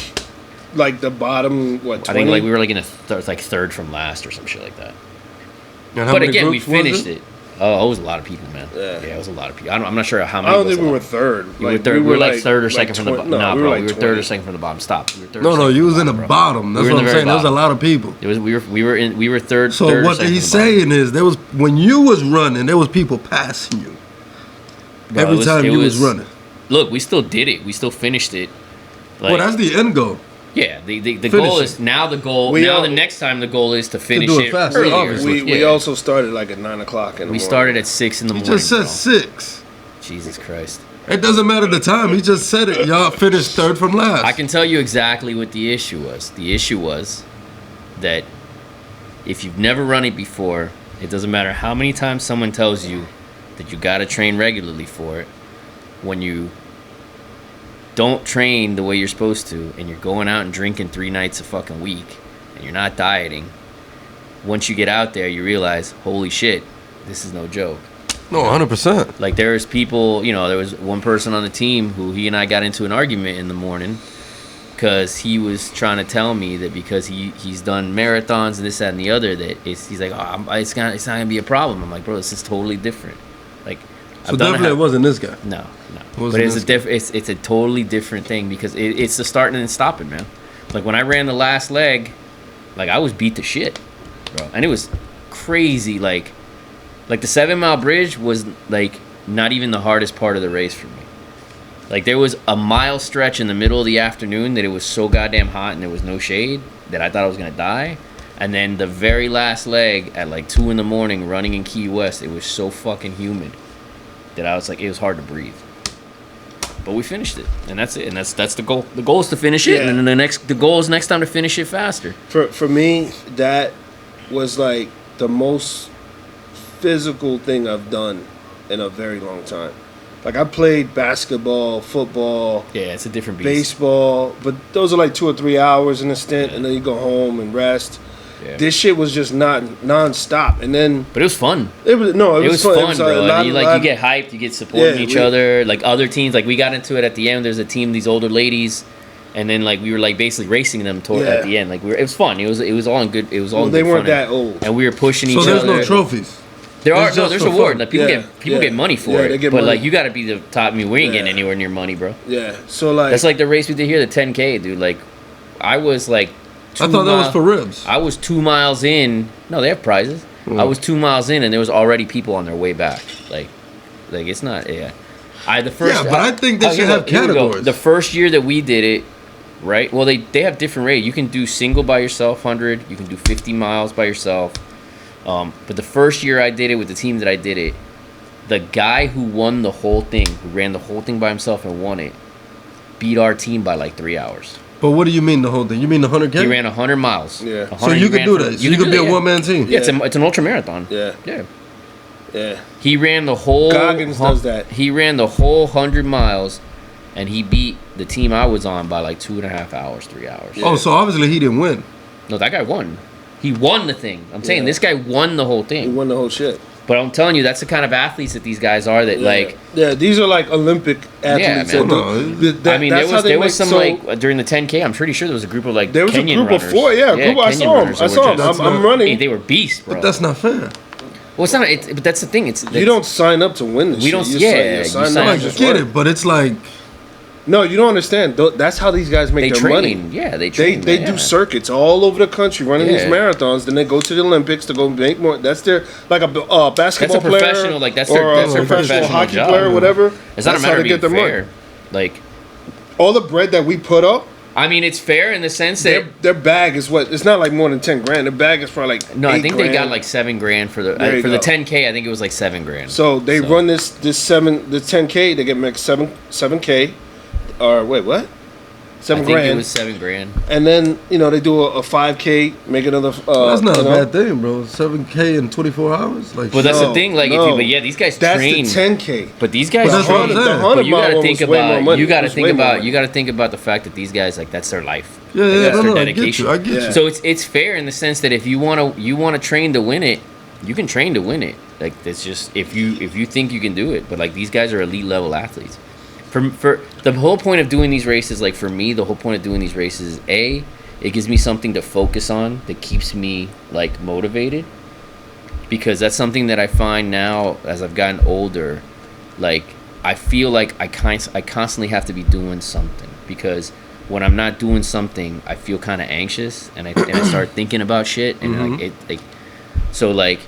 like the bottom, what, 20? I think like we were like in like third from last or some shit like that. And how But many again, we groups was finished it. Oh, it was a lot of people, man. Yeah. Yeah, it was a lot of people. I'm not sure how many. I don't was think a we lot. were third. We were third. We were like third or second from the bottom. No, Nah, we bro, were like we were third 20. or second from the bottom. Stop. We were third. No, or no, second you from was in the bro. bottom. That's We were what in I'm the saying. very There was a bottom. lot of people. It was we were third. So third or what second he's from the bottom. saying is, there was when you was running, there was people passing you Bro, every it was- time it you was running. Look, we still did it. We still finished it. Like, Well, that's the end goal. yeah. The Finish goal it. is now the goal. We now all- the next time the goal is to finish do it it faster, earlier. obviously. We Yeah. also started like at 9 o'clock in the We morning. started at 6 in the He morning. just said bro. 6. Jesus Christ. It doesn't matter the time. He just said it. Y'all finished third from last. I can tell you exactly what the issue was. The issue was that if you've never run it before, it doesn't matter how many times someone tells you that you got to train regularly for it. When you don't train the way you're supposed to and you're going out and drinking 3 nights a fucking week and you're not dieting, once you get out there, you realize, holy shit, this is no joke. No, 100%. Like there's people, there was one person on the team who he and I got into an argument in the morning because he was trying to tell me that because he's done marathons and this, that, and the other, that he's like, it's not gonna be a problem. I'm like, bro, this is totally different. Like, So definitely it wasn't this guy. No. Wasn't But it's this it's a totally different thing because it's the starting and stopping, man. Like when I ran the last leg, like I was beat to shit, bro, and it was crazy. Like the 7 Mile Bridge was like not even the hardest part of the race for me. Like there was a mile stretch in the middle of the afternoon that it was so goddamn hot and there was no shade that I thought I was gonna die. And then the very last leg at like 2 a.m. running in Key West, it was so fucking humid that I was like, it was hard to breathe. But we finished it, and that's it, and that's the goal. The goal is to finish it, Yeah. and then the goal is next time to finish it faster. For me, that was like the most physical thing I've done in a very long time. Like I played basketball, football, Yeah, it's a different beast. baseball, but those are like 2 or 3 hours in a stint, and then you go home and rest. Yeah. This shit was just not nonstop, and then But it was fun. it was fun. It was fun, a bro. lot- And you lot- get hyped, you get supporting Yeah, each we- other. Like other teams, like we got into it at the end. There's a team, these older ladies, and then like we were like basically racing them toward Yeah. at the end. Like it was fun. It was all in good. It was all. Well, in they good weren't fun. that old. and we were pushing So each there's other. no trophies. There are It's no, just there's for reward. fun. Like people Yeah, get yeah. money for Yeah, it, they get but money. like you got to be the top. I mean, we ain't getting Yeah. anywhere near money, bro. Yeah, so like That's like the race we did here, the 10K, dude. Like I was like, I thought that was for ribs. I was 2 miles in. No, they have prizes. I was 2 miles in, and there was already people on their way back. Like it's not. Yeah, the first. Yeah, but I think they should have here we go. categories. The first year that we did it, right? Well, they have different rates. You can do single by yourself, 100. You can do 50 miles by yourself. But the first year I did it with the team that I did it, the guy who won the whole thing, who ran the whole thing by himself and won it, beat our team by like 3 hours. But what do you mean the whole thing? You mean the 100K? He ran 100 miles. Yeah. 100 So you he could ran do for- that. So you could be a yeah. one-man team. Yeah, it's an ultra marathon. Yeah. Yeah. yeah. He ran the whole. Goggins does that. He ran the whole 100 miles, and he beat the team I was on by like 2.5 hours, 3 hours. Oh, so obviously he didn't win. No, that guy won. He won the thing. I'm saying Yeah. this guy won the whole He thing. won the whole shit. But I'm telling you, that's the kind of athletes that these guys are. That like. yeah, these are like Olympic athletes. man. No, I mean, there was some like during the 10K. I'm pretty sure there was a group of like there was Kenyan a group runners. of 4. Yeah, group, I Kenyan saw them. runners I that saw were them. just- I'm I mean, running. they were beasts, bro. But that's not fair. Well, it's not. But that's the thing. You don't sign up to win this. We shit. don't- You yeah, sign you up sign I up to just get work. it, but it's like No, you don't understand. That's how these guys make They their train. money. Yeah, they They train. they yeah. do circuits all over the country running these Yeah. marathons. Then they go to the Olympics to go make more. That's their like a basketball That's a player, professional. Like that's or their a that's their professional professional hockey job. player, whatever. It's not a That's matter how of they being get their fair. money. Like, All the bread that we put up, I mean, it's fair in the sense that their bag is what? It's not like more than 10 grand. Their bag is probably like no, I 8 think they got grand. like $7,000 for the There you for the go. 10K. I think it was like $7,000. So they run this 10K. They get make 7K, or wait, what? I 7 think grand. it was $7,000. And then they do a 5K, make another. that's not you a know? bad thing, bro. 7K in 24 hours, like. But that's the No, thing. Like, no. but yeah, these guys That's train. the 10K. But these guys But that's what I'm train. saying. The But 100 But you got to mile think was way more about money. you got It to was think way more about money. you got to think about the fact that these guys like that's their life. yeah, Like, yeah, that's no, their no, I get dedication. you. I get Yeah. you. So it's fair in the sense that if you want to train to win it, you can train to win it. Like it's just if you think you can do it. But like these guys are elite level athletes. For the whole point of doing these races, like for me, the whole point of doing these races is it gives me something to focus on that keeps me like motivated. Because that's something that I find now as I've gotten older, like I feel like I constantly have to be doing something because when I'm not doing something, I feel kind of anxious and I start thinking about shit and like it like so like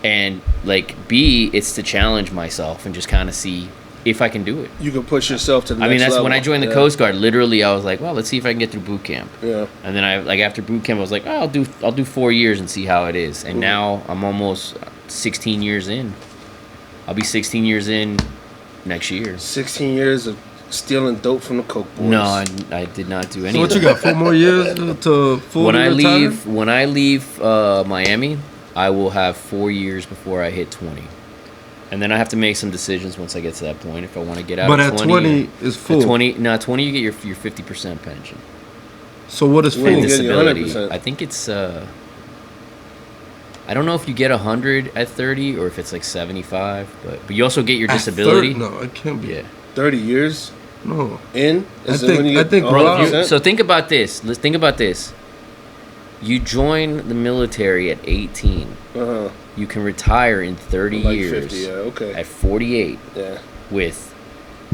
and like B, it's to challenge myself and just kind of see if I can do it. You can push yourself to the I next mean, that's level. when I joined the Yeah. Coast Guard. Literally, I was like, well, let's see if I can get through boot camp. Yeah. And then I like after boot camp, I was like, oh, I'll do 4 years and see how it is. And now I'm almost 16 years in. I'll be 16 years in next year. 16 years of stealing dope from the Coke boys. No, I did not do any. So what of you that. got? 4 more years to fully When I retire? leave Miami, I will have 4 years before I hit 20. And then I have to make some decisions once I get to that point if I want to get out But of at 20. 20 is full. At 20, no, 20 you get your 50% pension. So what is When full? you get your Disability. 100%. I think it's I don't know if you get 100 at 30 or if it's like 75, but you also get your At disability. 30? No, it can't be. Yeah. 30 years? No. In? I think Bro, Wow. so think about this. Let's think about this. You join the military at 18. Uh-huh. You can retire in 30 Like years 50, yeah, okay. at 48 Yeah. with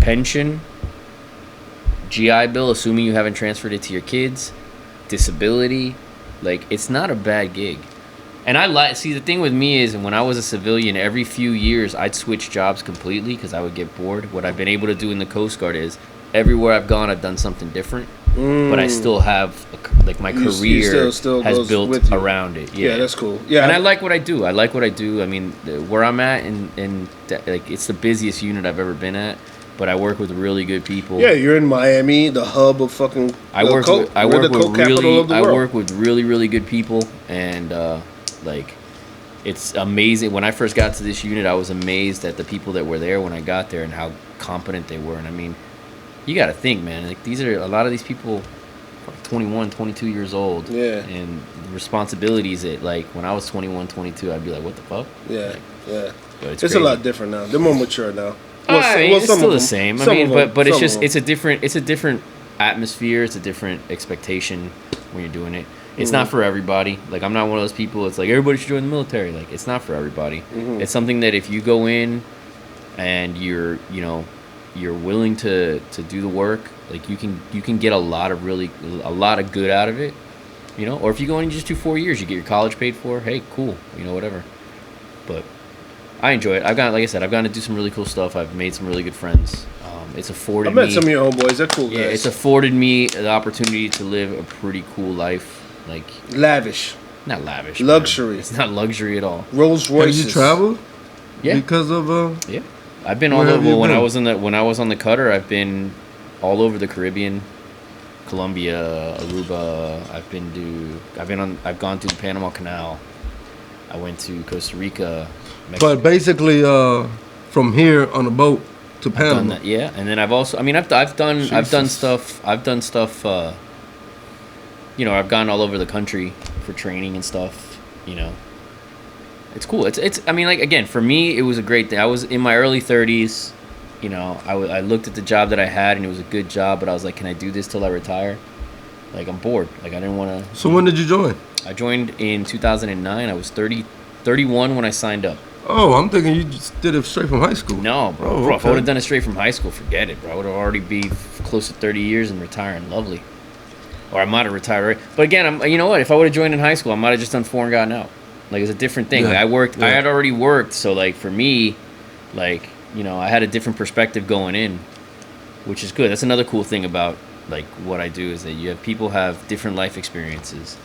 pension, GI Bill, assuming you haven't transferred it to your kids, disability. Like, it's not a bad gig. And see, the thing with me is, when I was a civilian, every few years I'd switch jobs completely because I would get bored. What I've been able to do in the Coast Guard is, everywhere I've gone, I've done something different. But I still have, my You career still has goes built with you. around it. Yeah, that's cool. Yeah. And I like what I do. I like what I do. I mean, where I'm at, like, it's the busiest unit I've ever been at. But I work with really good people. Yeah, you're in Miami, the hub of fucking. I work with really, really good people, and like, it's amazing. When I first got to this unit, I was amazed at the people that were there when I got there and how competent they were. And I mean, you got to think, man. Like, a lot of these people, 21, 22 years old. Yeah. And the responsibilities that, like, when I was 21, 22, I'd be like, what the fuck? Yeah, Like, yeah. but it's It's a crazy. lot different now. They're more mature now. I mean, it's some still of the them. same. I Some mean, of them. but it's Some of just them. it's a different atmosphere. It's a different expectation when you're doing it. It's not for everybody. Like, I'm not one of those people. It's like everybody should join the military. Like, it's not for everybody. It's something that if you go in and you're willing to do the work, like, you can get a lot of good out of it. Or if you go in and just do 4 years, you get your college paid for. Hey, cool. Whatever. But I enjoy it. Like I said, I've gotten to do some really cool stuff. I've made some really good friends. It's afforded I met me. some of your homeboys. They're cool guys. Yeah, it's afforded me the opportunity to live a pretty cool life. Like, lavish, not lavish. Luxury. Man. It's not luxury at all. Rolls Have Royces. you traveled? Yeah. Because of Yeah. I've been all Where have over. you When I been? was on the cutter, I've been all over the Caribbean, Colombia, Aruba. I've gone through the Panama Canal. I went to Costa Rica, Mexico. But basically, from here on a boat to I've done Panama. that, yeah. And then I've done stuff. I've gone all over the country for training and stuff. It's cool. It's. I mean, like, again, for me, it was a great thing. I was in my early 30s. I looked at the job that I had, and it was a good job. But I was like, can I do this till I retire? Like, I'm bored. Like, I didn't want to. So when did you join? I joined in 2009. I was 31 when I signed up. Oh, I'm thinking you just did it straight from high school. No, bro. Oh, Bro, if I okay. would have done it straight from high school, forget it, bro. I would have already be close to 30 years and retiring. Lovely. Or I might have retired already. But again, you know what? If I would have joined in high school, I might have just done 4 and gotten out. Like, it's a different thing. Yeah. Like, I Yeah. had already worked. So, like, for me, like, I had a different perspective going in, which is good. That's another cool thing about, like, what I do is that you have people have different life experiences,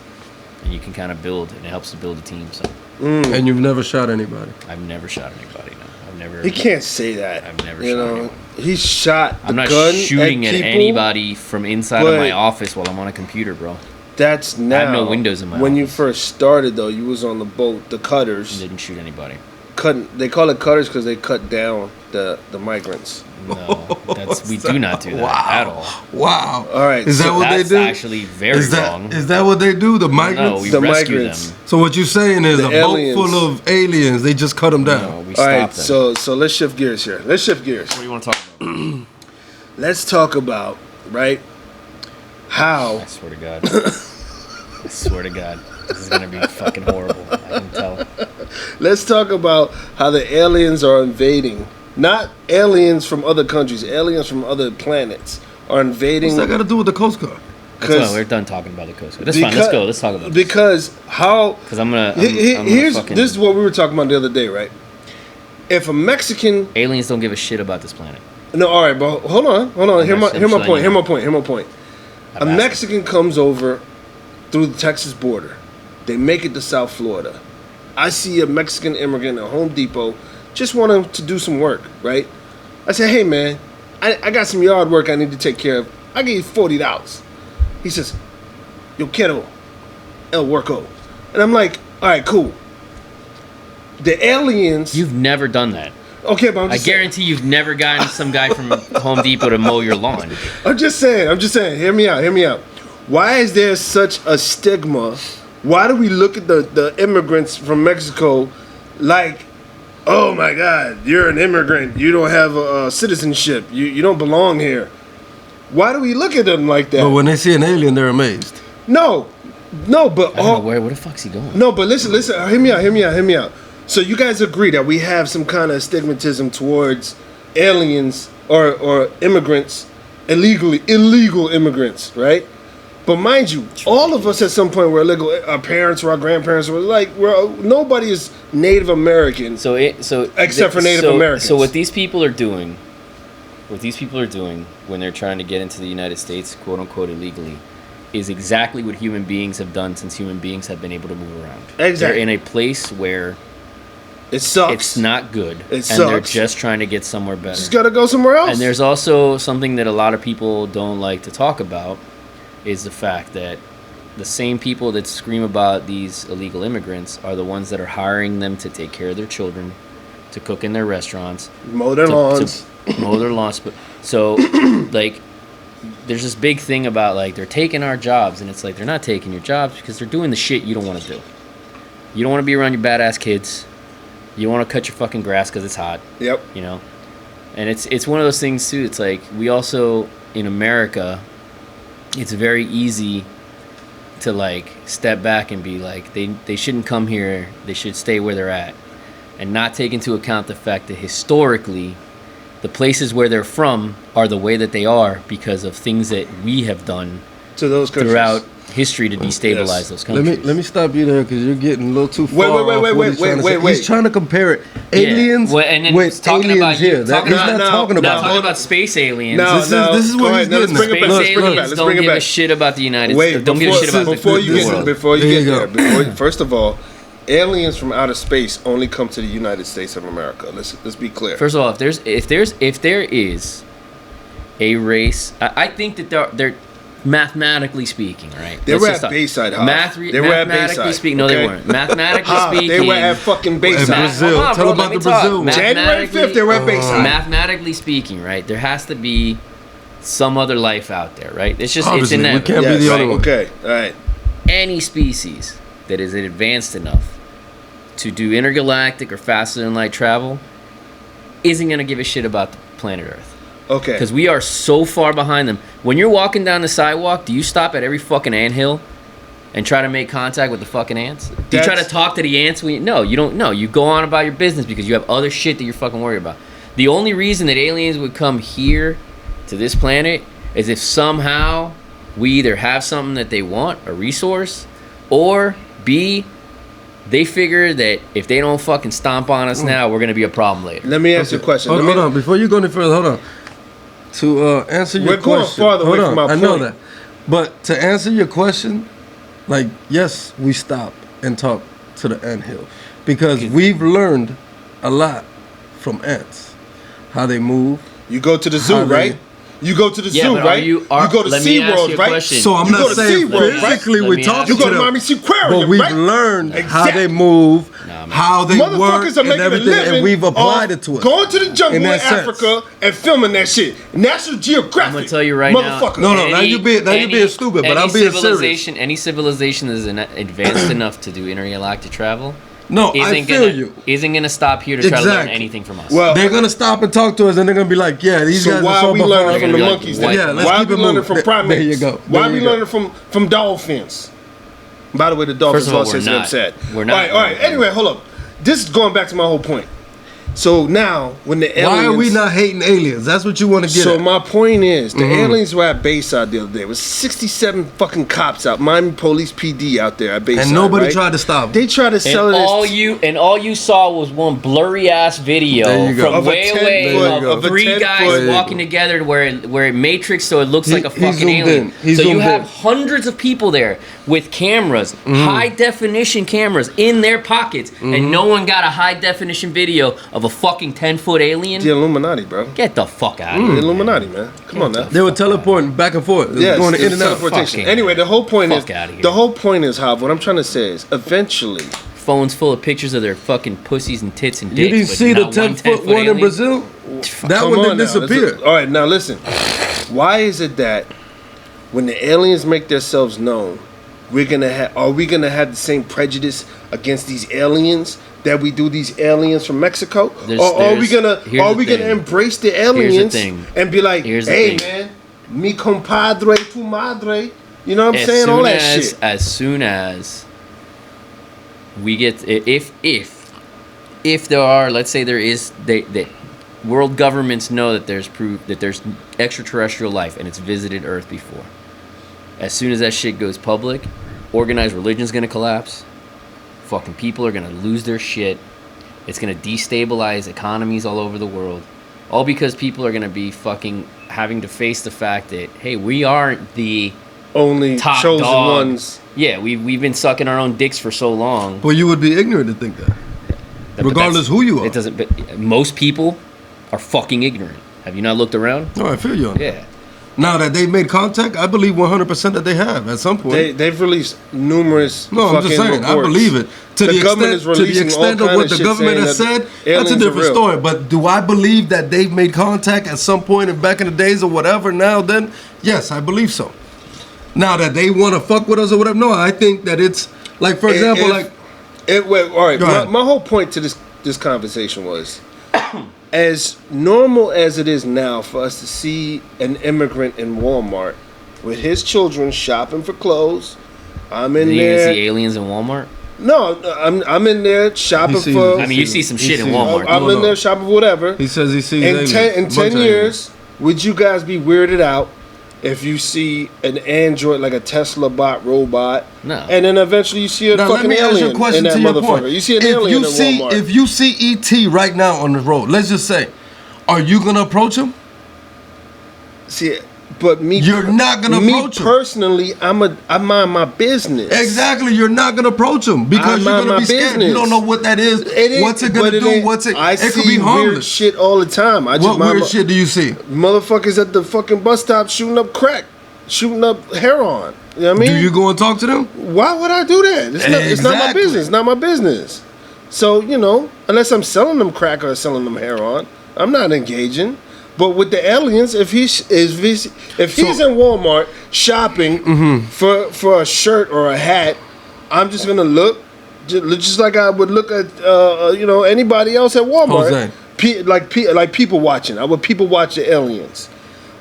and you can kind of build, and it helps to build a team. So And you've never shot anybody. I've never shot anybody. No, I've never. He can't say that. I've never you shot know, anyone. he shot the I'm not gun shooting at people. anybody from inside of my but- office while I'm on a computer, bro. That's now. I have no windows in my When you office. first started, though, you was on the boat, the I cutters. didn't shoot anybody. They call it cutters because they cut down the migrants. No, we do not do that at all. Wow. All right, Is that so what they That's do? actually very is that, wrong. Is that what they do? The migrants? No, we The rescue migrants. them. So what you're saying is The a aliens. boat full of aliens, they just cut them down. No, we All stop right, them. so let's shift gears here. Let's shift gears. What do you want to talk about? Let's talk about right how I swear to God. I swear to God. This is going to be fucking horrible. I can tell. Let's talk about how the aliens are invading. Not aliens from other countries, aliens from other planets are invading. What's that got to do with the Coast Guard? That's fine. We're done talking about the Coast Guard. That's fine. Let's go. Let's talk about this. Because how? Because I'm gonna. Here's fucking, this is what we were talking about the other day, right? If a Mexican, aliens don't give a shit about this planet. no, all right, but hold on. Hear my point. A I've asked Mexican comes over through the Texas border. They make it to South Florida. I see a Mexican immigrant at Home Depot, just want him to do some work, right? I say, hey man, I got some yard work I need to take care of. I give you $40. He says, yo quiero el worko. And I'm like, all right, cool. The aliens. You've never done that. Okay, but I'm I just saying. guarantee you've never gotten some guy from Home Depot to mow your lawn. I'm just saying. Hear me out. Why is there such a stigma? Why do we look at the immigrants from Mexico like, oh my God, you're an immigrant. You don't have a citizenship. You don't belong here. Why do we look at them like that? But when they see an alien, they're amazed. No, but I don't know where the fuck's he going? no, but listen, hear me out. So you guys agree that we have some kind of stigmatism towards aliens or immigrants, illegal immigrants, right? But mind you, all of us at some point were illegal. Our parents or our grandparents were like, nobody is Native American. Except for Native Americans. So what these people are doing when they're trying to get into the United States, quote unquote, illegally, is exactly what human beings have done since human beings have been able to move around. Exactly. They're in a place where it sucks. it's not good. It sucks. And they're just trying to get somewhere better. Just gotta go somewhere else. And there's also something that a lot of people don't like to talk about, is the fact that the same people that scream about these illegal immigrants are the ones that are hiring them to take care of their children, to cook in their restaurants, mow their lawns. to mow their lawns. So, like, there's this big thing about, like, they're taking our jobs, and it's like, they're not taking your jobs because they're doing the shit you don't want to do. You don't want to be around your badass kids. You want to cut your fucking grass because it's hot. Yep. You know? And it's one of those things, too. It's like, we also, in America, it's very easy to, like, step back and be like, they shouldn't come here. They should stay where they're at. And not take into account the fact that historically, the places where they're from are the way that they are because of things that we have done To those countries. throughout history to destabilize Yes. those countries. Let me stop you there because you're getting a little too far. Wait, off what he's trying to say. wait. He's trying to compare it. Yeah. Aliens Well, and then with talking aliens about here. you, That, talking he's about- not talking Not about. talking about space aliens. No, This is go what ahead. he's Now, let's getting bring at. it back. Space Let's bring it back. aliens Let's don't bring it give a back. shit about the United Wait, States. Don't give a shit about before you the get world. before you There get you there. go. First of all, aliens from outer space only come to the United States of America. Let's be clear. First of all, if there is a race, I think that they're mathematically speaking, right? They Let's were just at stop. Bayside, Hoff. They were at Mathematically Bayside, speaking, no, okay? they weren't. Mathematically Hoff, speaking, they were at fucking Bayside. Brazil. Hold on, Tell bro, about let me the talk. Brazil one. January 5th, they were at Bayside. Mathematically speaking, right? There has to be some other life out there, right? It's just Obviously, it's we inevitable. can't be the only one. Okay, all right. Any species that is advanced enough to do intergalactic or faster than light travel isn't gonna give a shit about the planet Earth. Okay. Because we are so far behind them. When you're walking down the sidewalk, do you stop at every fucking anthill and try to make contact with the fucking ants? Do you try to talk to the ants? No, you don't. No, you go on about your business because you have other shit that you're fucking worried about. The only reason that aliens would come here to this planet is if somehow we either have something that they want, a resource, or B, they figure that if they don't fucking stomp on us now, we're gonna be a problem later. Let me ask you a question. Hold on, before you go any further, hold on. To answer your We're going question, farther away hold from on, my I know point. that. But to answer your question, like, yes, we stop and talk to the anthill because we've learned a lot from ants, how they move. You go to the zoo, How they- right? You go to the Yeah, zoo, but right? You go to let me ask you SeaWorld, a right? question. So I'm You not go to saying SeaWorld, right? physically Let we me talk ask to You go to them, Miami Seaquarium, but we've right? learned how Exactly. they move, Nah, man. how they work, Motherfuckers are and making a everything, living and we've applied off it to it. Going to the jungle in, that sense. Africa and filming that shit. National Geographic. I'm gonna tell you right now. motherfucker. No, now you're being stupid, but I'm being serious. Any civilization that is advanced enough to do intergalactic travel No, I feel you. isn't gonna stop here to try to learn Exactly. anything from us. Well, They're gonna stop and talk to us, and they're gonna be like, "Yeah, these so guys why are are so we behind." learning from the They're gonna be monkeys? like, then? yeah, let's why are keep we it learning moving. from There primates? you go. Why are There we you go. learning from dolphins? By the way, the dolphins First of all, lost we're his not. upset. We're not. All right. Anyway, hold up. This is going back to my whole point. So now, when the aliens... Why are we not hating aliens? That's what you want to get So at. my point is, the aliens were at Bayside the other day. It was 67 fucking cops out, Miami Police PD out there at Bayside, And nobody right? tried to stop them. They tried to sell and it all you saw was one blurry ass video There you go. from Of a way 10 away foot- of of a three 10 guys foot- walking together where it matrix so it looks like a He fucking zoomed alien. in. He So you zoomed have in. hundreds of people there with cameras, high definition cameras in their pockets, and no one got a high definition video of a fucking 10-foot alien. The Illuminati, bro. Get the fuck out The of here. Illuminati, man. Come on now. They were teleporting back and forth. They were Yes, going it's in and out. teleportation. Fucking Anyway, the whole point fuck outta is here. the whole point is, Hav, what I'm trying to say is eventually Phones full of pictures of their fucking pussies and tits and dicks. You didn't but see the not one 10-foot one in alien. Brazil? That Come one on didn't now. disappear. All right, now listen. Why is it that when the aliens make themselves known, are we gonna have the same prejudice against these aliens that we do these aliens from Mexico? Or are we here's gonna the thing. embrace the aliens thing. and be like, Here's the hey thing. man, mi compadre, tu madre. You know what I'm saying? All that shit. As soon as we get, if there are, let's say there is, that world governments know that there's proof that there's extraterrestrial life and it's visited Earth before. As soon as that shit goes public, organized religion's gonna collapse. Fucking people are gonna lose their shit. It's gonna destabilize economies all over the world. All because people are gonna be fucking having to face the fact that, hey, we aren't the Only top chosen dog. ones. Yeah, we've been sucking our own dicks for so long. Well, you would be ignorant to think that. But Regardless who you are. It doesn't. But most people are fucking ignorant. Have you not looked around? No, I feel you on that. Yeah. Now that they've made contact, I believe 100% that they have at some point. They've released numerous. No, I'm just fucking saying. I reports. believe it. To the government is releasing extent all of what kinda the shit government saying has that said, that's a aliens are different real. story. But do I believe that they've made contact at some point and back in the days or whatever? Now, then, yes, I believe so. Now that they want to fuck with us or whatever, no, I think that it's like, for example, All right. Go ahead. My whole point to this conversation was, as normal as it is now for us to see an immigrant in Walmart with his children shopping for clothes, I'm in You can there. see aliens in Walmart. No, I'm in there shopping He sees for. it. I mean, you see some shit in sees- Walmart. I'm No, in no. there shopping for whatever. he says he sees In aliens, 10 a bunch of years, would you guys be weirded out if you see an android like a Tesla bot robot? No. And then eventually you see a Now let fucking me ask you alien a question in that to your motherfucker. point. You see an if alien you in see, Walmart. if you see ET right now on the road, let's just say, are you gonna approach him? See, but me, You're not gonna me approach him. personally, I mind my business. Exactly, you're not gonna approach him because I you're mind gonna my be scared. You business. don't know what that is. What's it gonna but do? ain't- What's it? I It see could be weird harmless. shit all the time. I just What mind weird my, shit do you see? motherfuckers at the fucking bus stop shooting up crack, shooting up heroin. You know what I mean? Do you go and talk to them? Why would I do that? It's not my Exactly. business. It's not my business. So, unless I'm selling them crack or selling them heroin, I'm not engaging. But with the aliens, if he's in Walmart shopping for a shirt or a hat, I'm just gonna look just like I would look at anybody else at Walmart. Jose. Like people watching. I would people watch the aliens.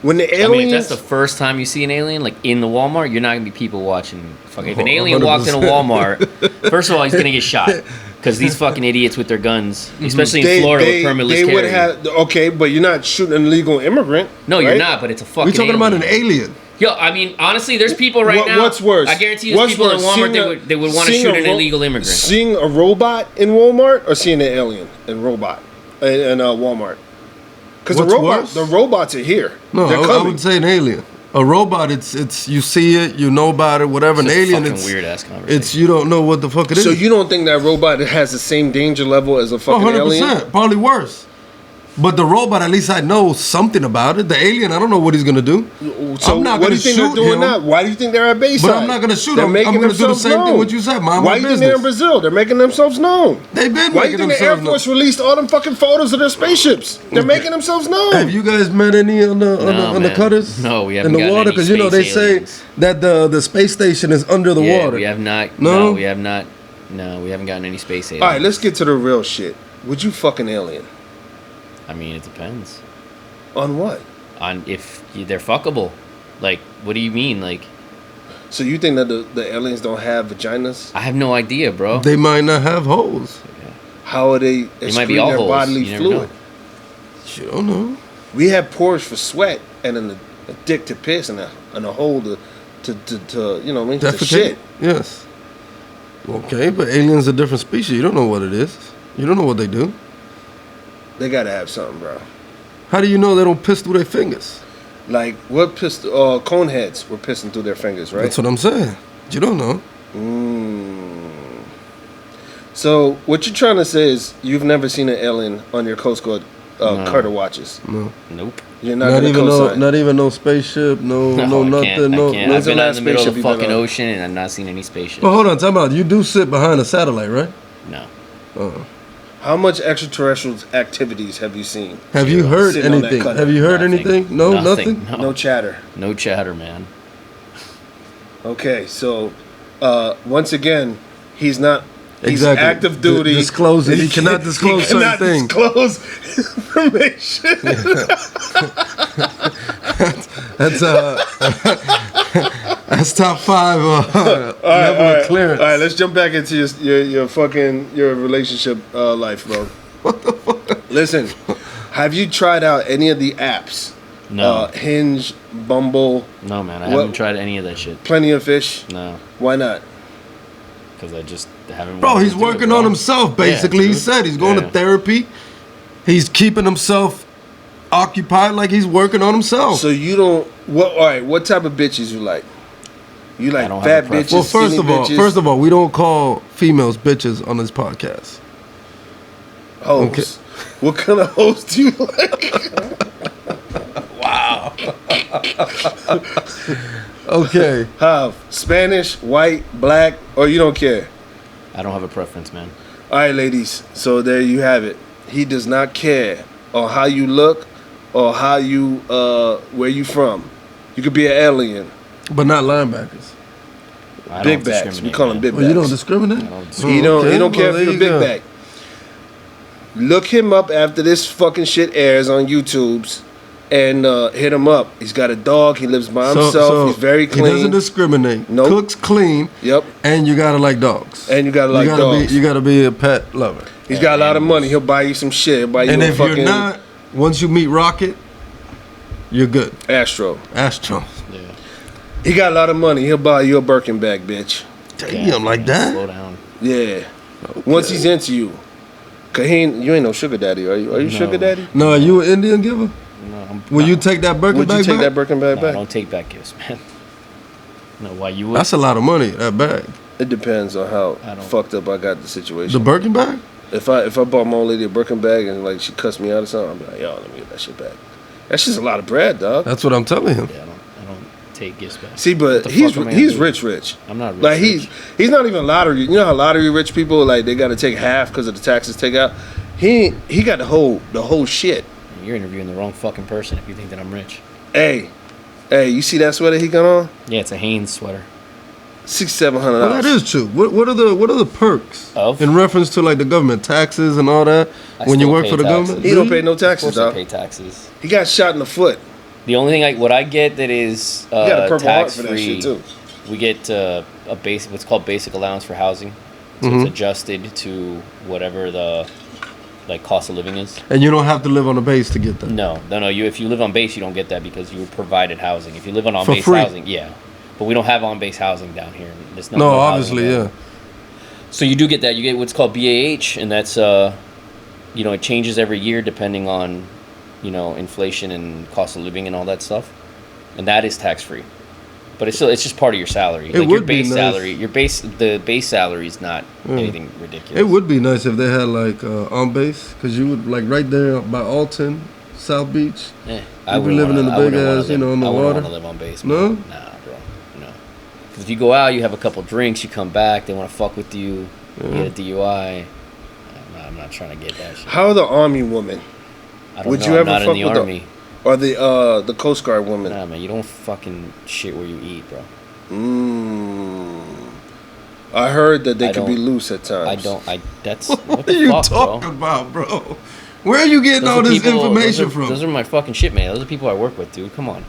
When the I aliens, mean, if that's the first time you see an alien, like in the Walmart, you're not gonna be people watching. Fucking, if an Oh, alien walked in a 100%. Walmart, first of all, he's gonna get shot because these fucking idiots with their guns, especially in Florida with permitless they would carry. have but you're not shooting an illegal immigrant. No, you're right? not. But it's a fucking. We're talking about alien. an alien. Yo, I mean, honestly, there's people right What- now. What's worse? I guarantee you, there's What's people in worse, Walmart seeing that would want to seeing shoot a an illegal immigrant. Seeing a robot in Walmart or seeing an alien in robot in Walmart? Because What's worse? the robots are here. No, They're I coming. would say an alien. A robot, it's you see it, you know about it, whatever. An It's a alien, fucking it's weird-ass conversation. It's you don't know what the fuck it is. So you don't think that robot has the same danger level as a fucking 100%, alien? probably worse. But the robot, at least I know something about it. The alien, I don't know what he's gonna do. So I'm not what gonna do you think shoot they're doing him. now? Why do you think they're at Bayside? But I'm not gonna shoot They're him. making I'm gonna do the themselves same thing known. what you said. Mind Why my do you think they're in business. Brazil? They're making themselves known. They've been Why do you making think the Air themselves Force known. released all them fucking photos of their spaceships? They're making themselves known. Have you guys met any on the No, the cutters? No, we haven't in the gotten water any because they space say aliens. that the space station is under the Yeah, water. we have not. No? No, we have not. No, we haven't gotten any space aliens. All right, let's get to the real shit. Would you fuck an alien? I mean, it depends On what? on if they're fuckable. Like, what do you mean? Like, So you think that the aliens don't have vaginas? I have no idea, bro. They might not have holes. How are they They might be excreting all their holes. bodily You never fluid? know. You don't know. We have pores for sweat and then a dick to piss and a hole to you know what I mean? To Defecate? shit. Yes. Okay, but aliens are a different species. You don't know what it is. You don't know what they do. They gotta have something, bro. How do you know they don't piss through their fingers? Like what pissed cone heads were pissing through their fingers, right? That's what I'm saying. You don't know. So what you're trying to say is you've never seen an alien on your Coast Guard No. Carter watches. No. Nope. You're not, Not gonna even co-sign. no spaceship. No, no, I nothing. can't, no. I can't. no. I've been out in last the middle of spaceship the you've been fucking on? ocean and I've not seen any spaceships. But hold on, time out. You do sit behind a satellite, right? No. How much extraterrestrial activities have you seen? Have you heard Sitting on that anything? cutter. Have you heard Nothing. anything? No, nothing. No. No chatter. No chatter, man. Okay, so once again, he's not. He's Exactly. active duty. Disclosing. He cannot disclose certain cannot things. disclose information. That's that's top 5 level of clearance. All right, let's jump back into your relationship life, bro. What the fuck? Listen, have you tried out any of the apps? No. Hinge, Bumble, No, man, I What- haven't tried any of that shit. Plenty of Fish. No, Why not? because I just haven't. Bro, wanted he's to do it, working bro. on himself, basically. Yeah, He dude. said he's going to Yeah. therapy. He's keeping himself occupied like he's working on himself. So you don't. What? All right. What type of bitches you like? You like don't have fat a preference. bitches? well, first skinny of all, bitches, we don't call females bitches on this podcast. hoes. okay. What kind of hoes do you like? Okay. Have Spanish, white, black, or you don't care? I don't have a preference, man. All right, ladies. So there you have it. He does not care on how you look or how you where you from. You could be an alien. But not linebackers. I Big don't backs. We discriminate, call them man. big Oh, backs. you don't discriminate? I don't Oh, discriminate. He don't care well, if you're a there big you go. back. Look him up after this fucking shit airs on YouTube's and hit him up. He's got a dog. He lives by himself. He's very He doesn't clean. discriminate. Nope. Cooks clean. Yep. And you gotta like dogs. And you gotta like dogs. You gotta be a pet lover. He's got a lot of money. He'll buy you some shit. He'll buy you And a if fucking you're not, once you meet Rocket, you're good. Astro. Astro. Yeah. He got a lot of money. He'll buy you a Birkin bag, bitch. Damn, like man, that? Slow down. Yeah. Once he's into you. Cause you ain't no sugar daddy, are you? Are you No. sugar daddy? No, are you an Indian giver? No, Will you take that Birkin Would you bag take back? that Birkin bag No, I back? don't take back gifts, man. No, why you would? That's a lot of money, that bag. It depends on how I don't- fucked up I got the The situation. Birkin bag? If I bought my old lady a Birkin bag and like she cussed me out or something, I'm like, yo, let me get that shit back. That's just a lot of bread, dog. That's what I'm telling him. Yeah, I don't take gifts back. See, What but the he's fuck am I he's gonna do? rich. I'm not rich. Like rich. he's not even lottery. You know how lottery rich people like they got to take half because of the taxes take out. He got the whole shit. You're interviewing the wrong fucking person if you think that I'm rich. Hey, you see that sweater he got on? Yeah, it's a Hanes sweater. $600-700. Well, that is true. What are the perks Of? in reference to like the government taxes and all that I when you still work pay for the taxes. government? He don't pay no Of taxes, course I dog. pay taxes. He got shot in the foot. The only thing what I get that is He got a Purple Heart tax for that free. shit too. We get a basic, what's called basic allowance for housing. So Mm-hmm. it's adjusted to whatever the like cost of living is. And you don't have to live on a base to get that. No. You if you live on base, you don't get that because you were provided housing. If you live on For base free. housing, yeah. But we don't have on base housing down here. There's No, housing obviously, available. yeah. So you do get that. You get what's called BAH, and that's it changes every year depending on inflation and cost of living and all that stuff, and that is tax free. But it's just part of your salary. It Like your would be base nice. salary, the base salary is not anything ridiculous. It would be nice if they had like on base, because you would like right there by Alton, South Beach. I You be wouldn't living in wanna- the I big wouldn't wanna ass, you live- know, in the I wouldn't water. want to live on base. No? Man. Nah, bro, no. Because if you go out, you have a couple drinks, you come back, they want to fuck with you, you get a DUI. I'm not trying to get that shit. How are the army women I don't Would know. you I'm ever not fuck in the with the- army. or the Coast Guard women? Nah, man, you don't fucking shit where you eat, bro. I heard that they I could be don't- loose at times. That's What what are the you fuck, talking bro. about, bro? Where are you getting Those all are this people- information those are, from? Those are my fucking shit, man. Those are people I work with, dude. Come on.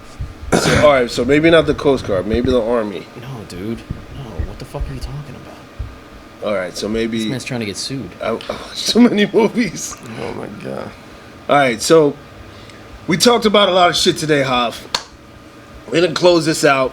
So, all right, so maybe not the Coast Guard, maybe the Army. No, dude. No, what the fuck are you talking about? All right, so This maybe man's trying to get sued. I watched so many movies. Oh my god. All right, so we talked about a lot of shit today, Hav. We're gonna close this out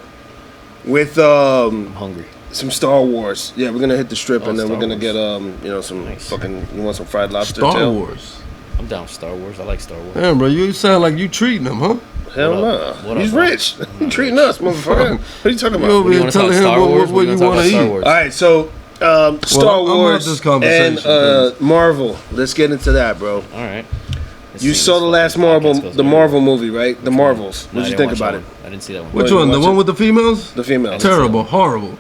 with I'm hungry. some Star Wars. Yeah, we're gonna hit the strip, Oh, and then we're Star gonna Wars. get some Nice. fucking. You want some fried lobster? Star tail? Wars. I'm down with Star Wars. I like Star Wars. Damn, bro, you sound like you treating them, huh? Hell What no. up? What He's up, bro? rich. You treating us, motherfucker. What are you talking You about? over do you here wanna talk telling him Star Wars? what do you wanna want talk to about Star eat. Wars? All right, so Star I'm out Wars this conversation, and because- Marvel. Let's get into that, bro. All right. Let's You see saw this the last fucking Marvel, podcast goes the very Marvel well. movie, right? The Marvels. No, I What'd you didn't think watch about that it? one. I didn't see that one. Which you one? The watch one it? with the females? The female. Terrible, horrible.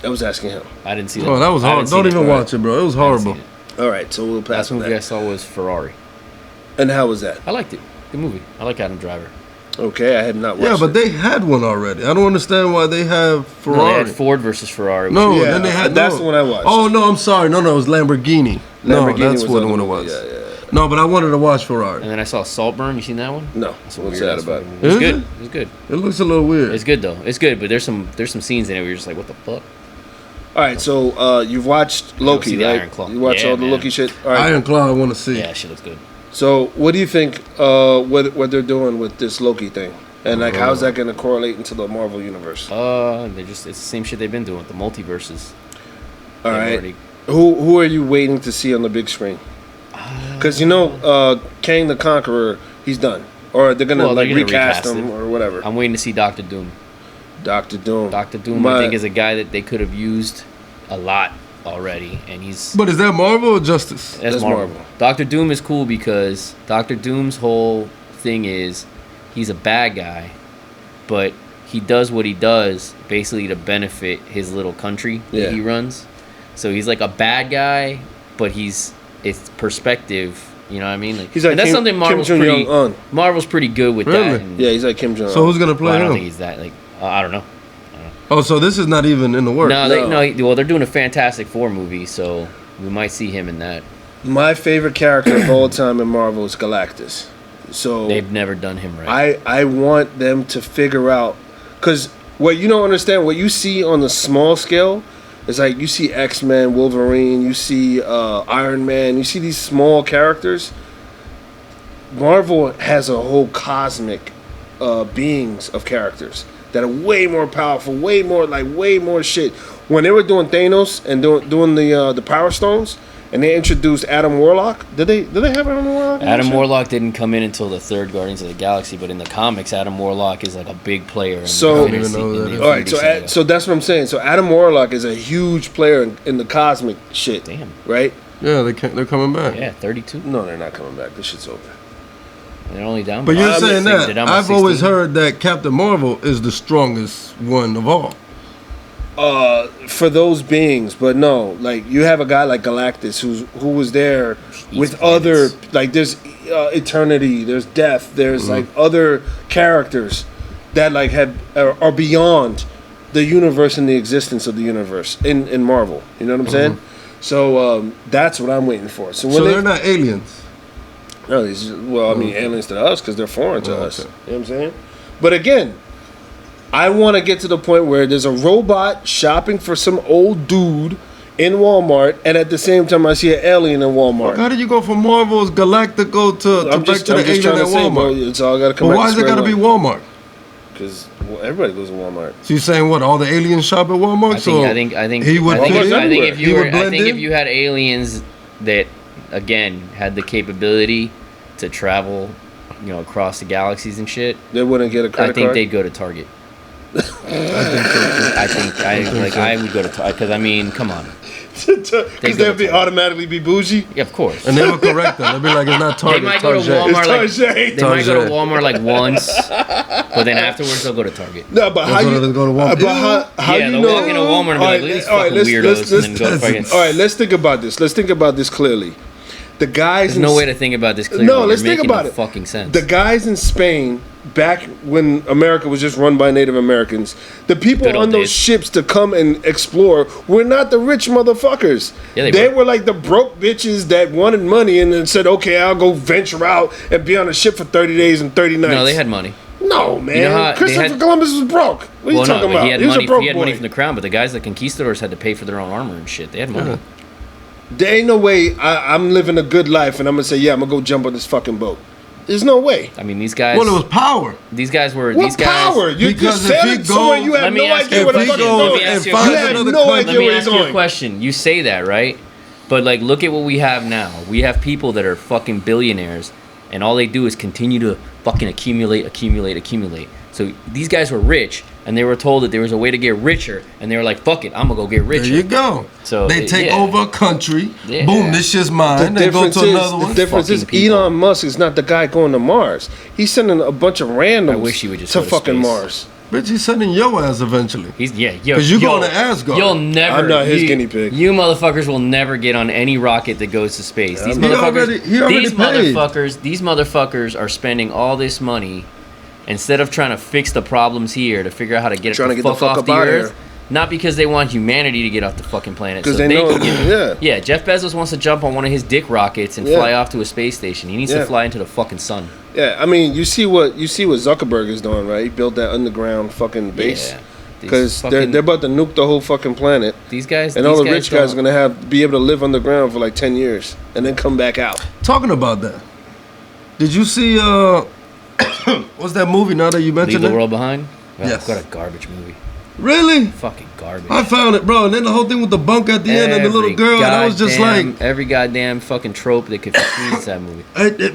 I was asking him. I didn't see that. Oh, that was I hard. didn't see Don't it. even watch it, bro. It was I didn't see horrible. it. All right, so we'll pass Last on movie I that. saw was Ferrari. And how was that? I liked it. Good movie. I like Adam Driver. Okay, I had not watched Yeah, but it. they had one already. I don't understand why they have No, they Ferrari. had Ford versus Ferrari. No, Yeah, then they had that's no. the one I watched. Oh no, I'm sorry. No, it was Lamborghini. No, Lamborghini that's was what the it other was. movie, yeah. No, but I wanted to watch Ferrari. And then I saw Saltburn. You seen that one? No. That's a What's weird that ass about? fucking movie. It's Is good. it? It's good. It looks a little weird. It's good though. It's good, but there's some scenes in it where you're just like, what the fuck? All right, so you've watched Loki, see the right? Iron Claw. You watched Yeah, all the man. Loki shit. All right. Iron Claw, I want to see. Yeah, shit looks good. So, what do you think? What they're doing with this Loki thing, and like, how's that going to correlate into the Marvel universe? It's the same shit they've been doing with the multiverses. All They've right. already- Who are you waiting to see on the big screen? Because Kang the Conqueror, he's done, or they're gonna Well, they're gonna recast recast him it. or whatever. I'm waiting to see Doctor Doom. Doctor Doom. Doctor Doom, I think, is a guy that they could have used a lot already, and he's But is that Marvel or Justice? that's That's Marvel. Marvel. Doctor Doom is cool because Doctor Doom's whole thing is he's a bad guy, but he does what he does basically to benefit his little country Yeah. that he runs. So he's like a bad guy, but it's perspective. You know what I mean? Like, He's like and that's Kim- something Kim Marvel's Jong-un. pretty. Marvel's pretty good with Really? that. and- Yeah, he's like Kim Jong. So who's gonna well, play I don't him? think he's that. Like, I don't know. Oh, so this is not even in the works. Well, they're doing a Fantastic Four movie, so we might see him in that. My favorite character of all time in Marvel is Galactus. So They've never done him right. I want them to figure out, because what you don't understand, what you see on the small scale is like you see X-Men, Wolverine, you see Iron Man, you see these small characters. Marvel has a whole cosmic beings of characters that are way more powerful, way more shit. When they were doing Thanos and doing the Power Stones, and they introduced Adam Warlock, did they have Adam Warlock? in that Adam shit? Warlock didn't come in until the third Guardians of the Galaxy, but in the comics, Adam Warlock is like a big player. In So- the I don't even know in who the that is. All right, Infinity Saga. so that's what I'm saying. So Adam Warlock is a huge player in the cosmic shit. Damn. Right? Yeah, they're coming back. Yeah, 32. No, they're not coming back. This shit's over. They're only down. But by- you're I'm saying thinking that. I'm a I've always 16. heard that Captain Marvel is the strongest one of all. For those beings, but no, like you have a guy like Galactus who was there with other, like there's eternity, there's death, there's like other characters that like are beyond the universe and the existence of the universe in Marvel. You know what I'm saying? So that's what I'm waiting for. So when So they're not aliens. No, these well, I mean aliens to us because they're foreign to us. okay. You know what I'm saying? But again, I want to get to the point where there's a robot shopping for some old dude in Walmart, and at the same time I see an alien in Walmart. How did you go from Marvel's Galactico to I'm back just to the alien trying at to say, bro, Walmart? it's all got to come But back why to is it square got to be one. Walmart? Because everybody goes to Walmart. So you're saying what? All the aliens shop at Walmart? I so think he would I think, fit in? I think if He you would were, I blend think if in? you had aliens that again had the capability to travel, across the galaxies and shit, They wouldn't get a I credit think card. they'd go to Target. I would go to Target because I mean, come on. Because go to they'd be Target. automatically be bougie. Yeah, of course. And they would correct them. They'd be like, it's not They Target, might go to Target. Walmart like It's Target. they might go to Target. Walmart like once, but then afterwards they'll go to Target. No, but how That's you why they go to Walmart. But how Yeah, you they'll know? walk into Walmart and be like, "Look at these fucking weirdos," and then go to fucking. All right, let's think about this. Let's think about this clearly. The guys. There's no way to think about this clearly. No, You're let's think making about no it. Fucking sense. The guys in Spain, back when America was just run by Native Americans, the people Good old on those days. ships to come and explore were not the rich motherfuckers. Yeah, they they were. were like the broke bitches that wanted money and then said, "Okay, I'll go venture out and be on a ship for 30 days and 30 nights." No, they had money. No, man. know how they Christopher had- Columbus was broke. What are you talking about? he had was money. a broke He had boy. money from the crown, but the guys, the conquistadors, had to pay for their own armor and shit. They had money. There ain't no way I'm living a good life and I'm gonna say, yeah, I'm gonna go jump on this fucking boat. There's no way. I mean, these guys. Well, it was power. These guys were. What these guys. power? You Because just if sailing he somewhere, goes- you have Let me no ask idea you where a the fuck question. you're Let going. me ask you a You question. have Another no question. idea Let me where he's ask you a going. question. You say that, right? But like, look at what we have now. We have people that are fucking billionaires, and all they do is continue to fucking accumulate. So these guys were rich, and they were told that there was a way to get richer, and they were like, "Fuck it, I'm gonna go get richer." There you go. So, they take yeah. over a country. Yeah. Boom, this shit's mine. The They go difference to is, another one. the difference is Fucking people. Elon Musk is not the guy going to Mars. He's sending a bunch of randoms I wish he would just to go to fucking space. Mars. Bitch, he's sending your ass eventually. Yo, 'Cause you yo, going to Asgard. You'll never. I'm not his guinea pig. You motherfuckers will never get on any rocket that goes to space. These He motherfuckers. already these paid. motherfuckers are spending all this money instead of trying to fix the problems here to figure out how to get it Trying the to get the fuck fuck off up the outta earth. Not because they want humanity to get off the fucking planet. Because So they know, can get, yeah. yeah, Jeff Bezos wants to jump on one of his dick rockets and Yeah. fly off to a space station. He needs Yeah. to fly into the fucking sun. Yeah, I mean, you see what Zuckerberg is doing, right? He built that underground fucking base Yeah. These because fucking- they're about to nuke the whole fucking planet, These guys and all these the rich guys are don't- gonna be able to live underground for like 10 years and then come back out. Talking about that, did you see what's that movie now that you leave mentioned the it? world behind. Oh, Yes. What a garbage movie. Really? Fucking garbage. I found it, bro. And then the whole thing with the bunk at the end and the little Every girl, and I was just like, goddamn- every goddamn fucking trope that could squeeze that movie.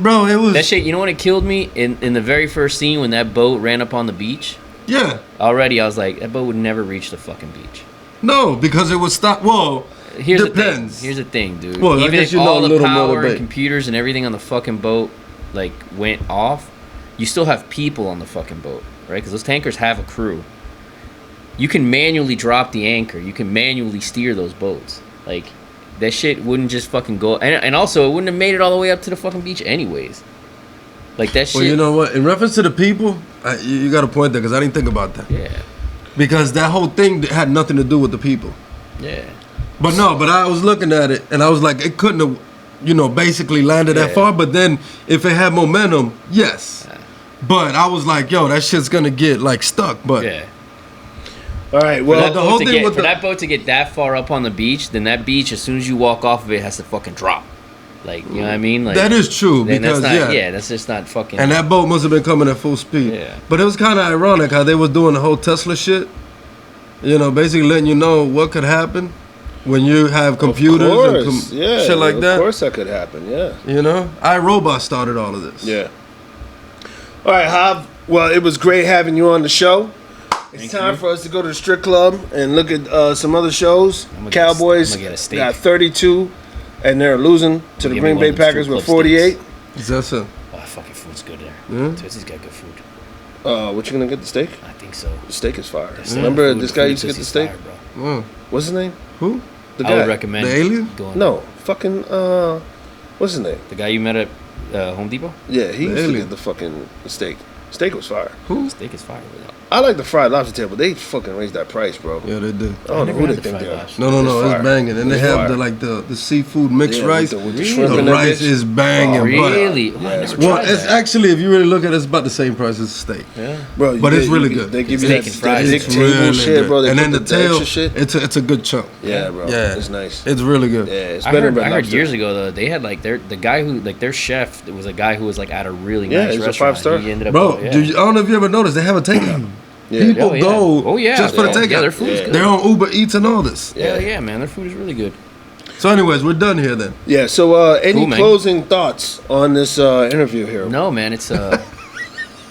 bro, it was That shit, you know what it killed me? In the very first scene when that boat ran up on the beach, yeah. already I was like, that boat would never reach the fucking beach. No, because it would stop. Whoa. Here's Depends. the thing. Here's the thing, dude. Well, I Even guess if you know all a the little more power about- and computers and everything on the fucking boat like went off, you still have people on the fucking boat, right? Because those tankers have a crew. You can manually drop the anchor. You can manually steer those boats. Like that shit wouldn't just fucking go. And also, it wouldn't have made it all the way up to the fucking beach anyways. Like that shit. Well, you know what? In reference to the people, you got a point there because I didn't think about that. Yeah. Because that whole thing had nothing to do with the people. Yeah. But I was looking at it and I was like, it couldn't have, basically landed that Yeah. far. But then if it had momentum, yes. But I was like, yo, that shit's gonna get like stuck. But Yeah. All right, For, well, that, the boat whole to thing get, with for the- that boat to get that far up on the beach, then that beach, as soon as you walk off of it, has to fucking drop. Like, you know what I mean? Like, that is true then because that's not, yeah. that's just not fucking. And that boat must have been coming at full speed. Yeah. But it was kind of ironic how they was doing the whole Tesla shit. Basically letting you know what could happen when you have computers of and course, yeah, shit like that. Of course, that could happen. Yeah. iRobot started all of this. Yeah. All right, Hob. Well, it was great having you on the show. It's time for us to go to the strip club and look at some other shows. I'm gonna get a- Cowboys I'm gonna get a steak. got 32, and they're losing to the Give me Green one Bay of the strip Packers with club 48. Is that so? Oh, fucking food's good there. Yeah? Tootsie's got good food. What you gonna get? The steak? I think so. The steak is fire. That's Remember food- this guy food used to get the Tootsie's steak? fire, bro. Oh. What's his name? Who? The I guy. would recommend The alien? going. No, fucking what's his name? The guy you met at Home Depot? Yeah, he used to alien. get the fucking steak. Steak was fire. Who? Steak is fire. Bro. I like the fried lobster tail, but they fucking raised that price, bro. Yeah, they did. I don't know never who had they the think fried they are. lobster. No, fire. it's banging. And they It's have fire. the seafood mixed Yeah, rice. with the shrimp The in that rice bitch. is banging. Oh, Really? But, Oh, I never well, tried it's that. actually, if you really look at it, it's about the same price as a steak. Yeah. Bro, But you it's get- really you good. They give you Steak that, and fries that is big table shit, bro. They and then put the the tail, extra shit. it's a good chunk. Yeah, bro. Yeah. It's nice. It's really good. Yeah, it's I better heard, than I Red heard Lobster. years ago though they had like the guy who like their chef was a guy who was like at a really Yeah, nice he's a restaurant. 5-star. He ended up Bro, yeah. I don't know if you ever noticed, they have a takeout. Yeah. People Oh, yeah. go Oh, yeah. just for the Yeah, takeout. their food's good. They're on Uber Eats and all this. Yeah, yeah, man, their food is really good. So anyways, we're done here then. Yeah, so any Cool, man. closing thoughts on this interview here? No, man, it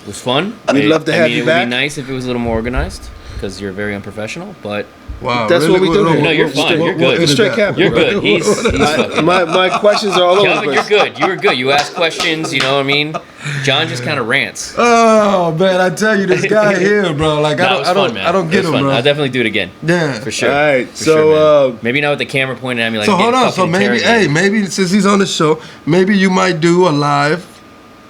was fun. We'd love to have you It back. would be nice if it was a little more organized because you're very unprofessional. But Wow. That's what we do here. No, you're fine. You're good. what is Straight that? capital. you're good. He's fucking. My questions are all over the Calvin, place. you're good. You were good. You ask questions. You know what I mean. John just kind of rants. Oh man, I tell you, this guy here, bro. Like No, it was fun, man. I don't It get was him, fun. bro. I'll definitely do it again. Yeah. For sure. All right, For so, sure, man. Maybe not with the camera pointed at me like. So I'm hold getting on. So fucking maybe, interrogated. maybe since he's on the show, maybe you might do a live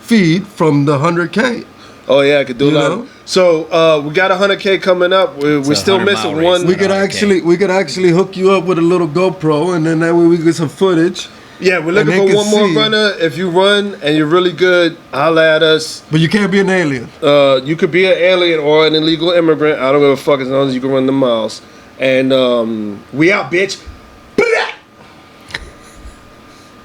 feed from the 100K. Oh yeah, I could do You that. know? So we got 100K coming up. We're a still 100-mile missing race. one. We could Okay. actually hook you up with a little GoPro, and then that way we get some footage. Yeah, we're looking And for they one can more see. runner. If you run and you're really good, holla at us. But you can't be an alien. You could be an alien or an illegal immigrant. I don't give a fuck as long as you can run the miles. And we out, bitch.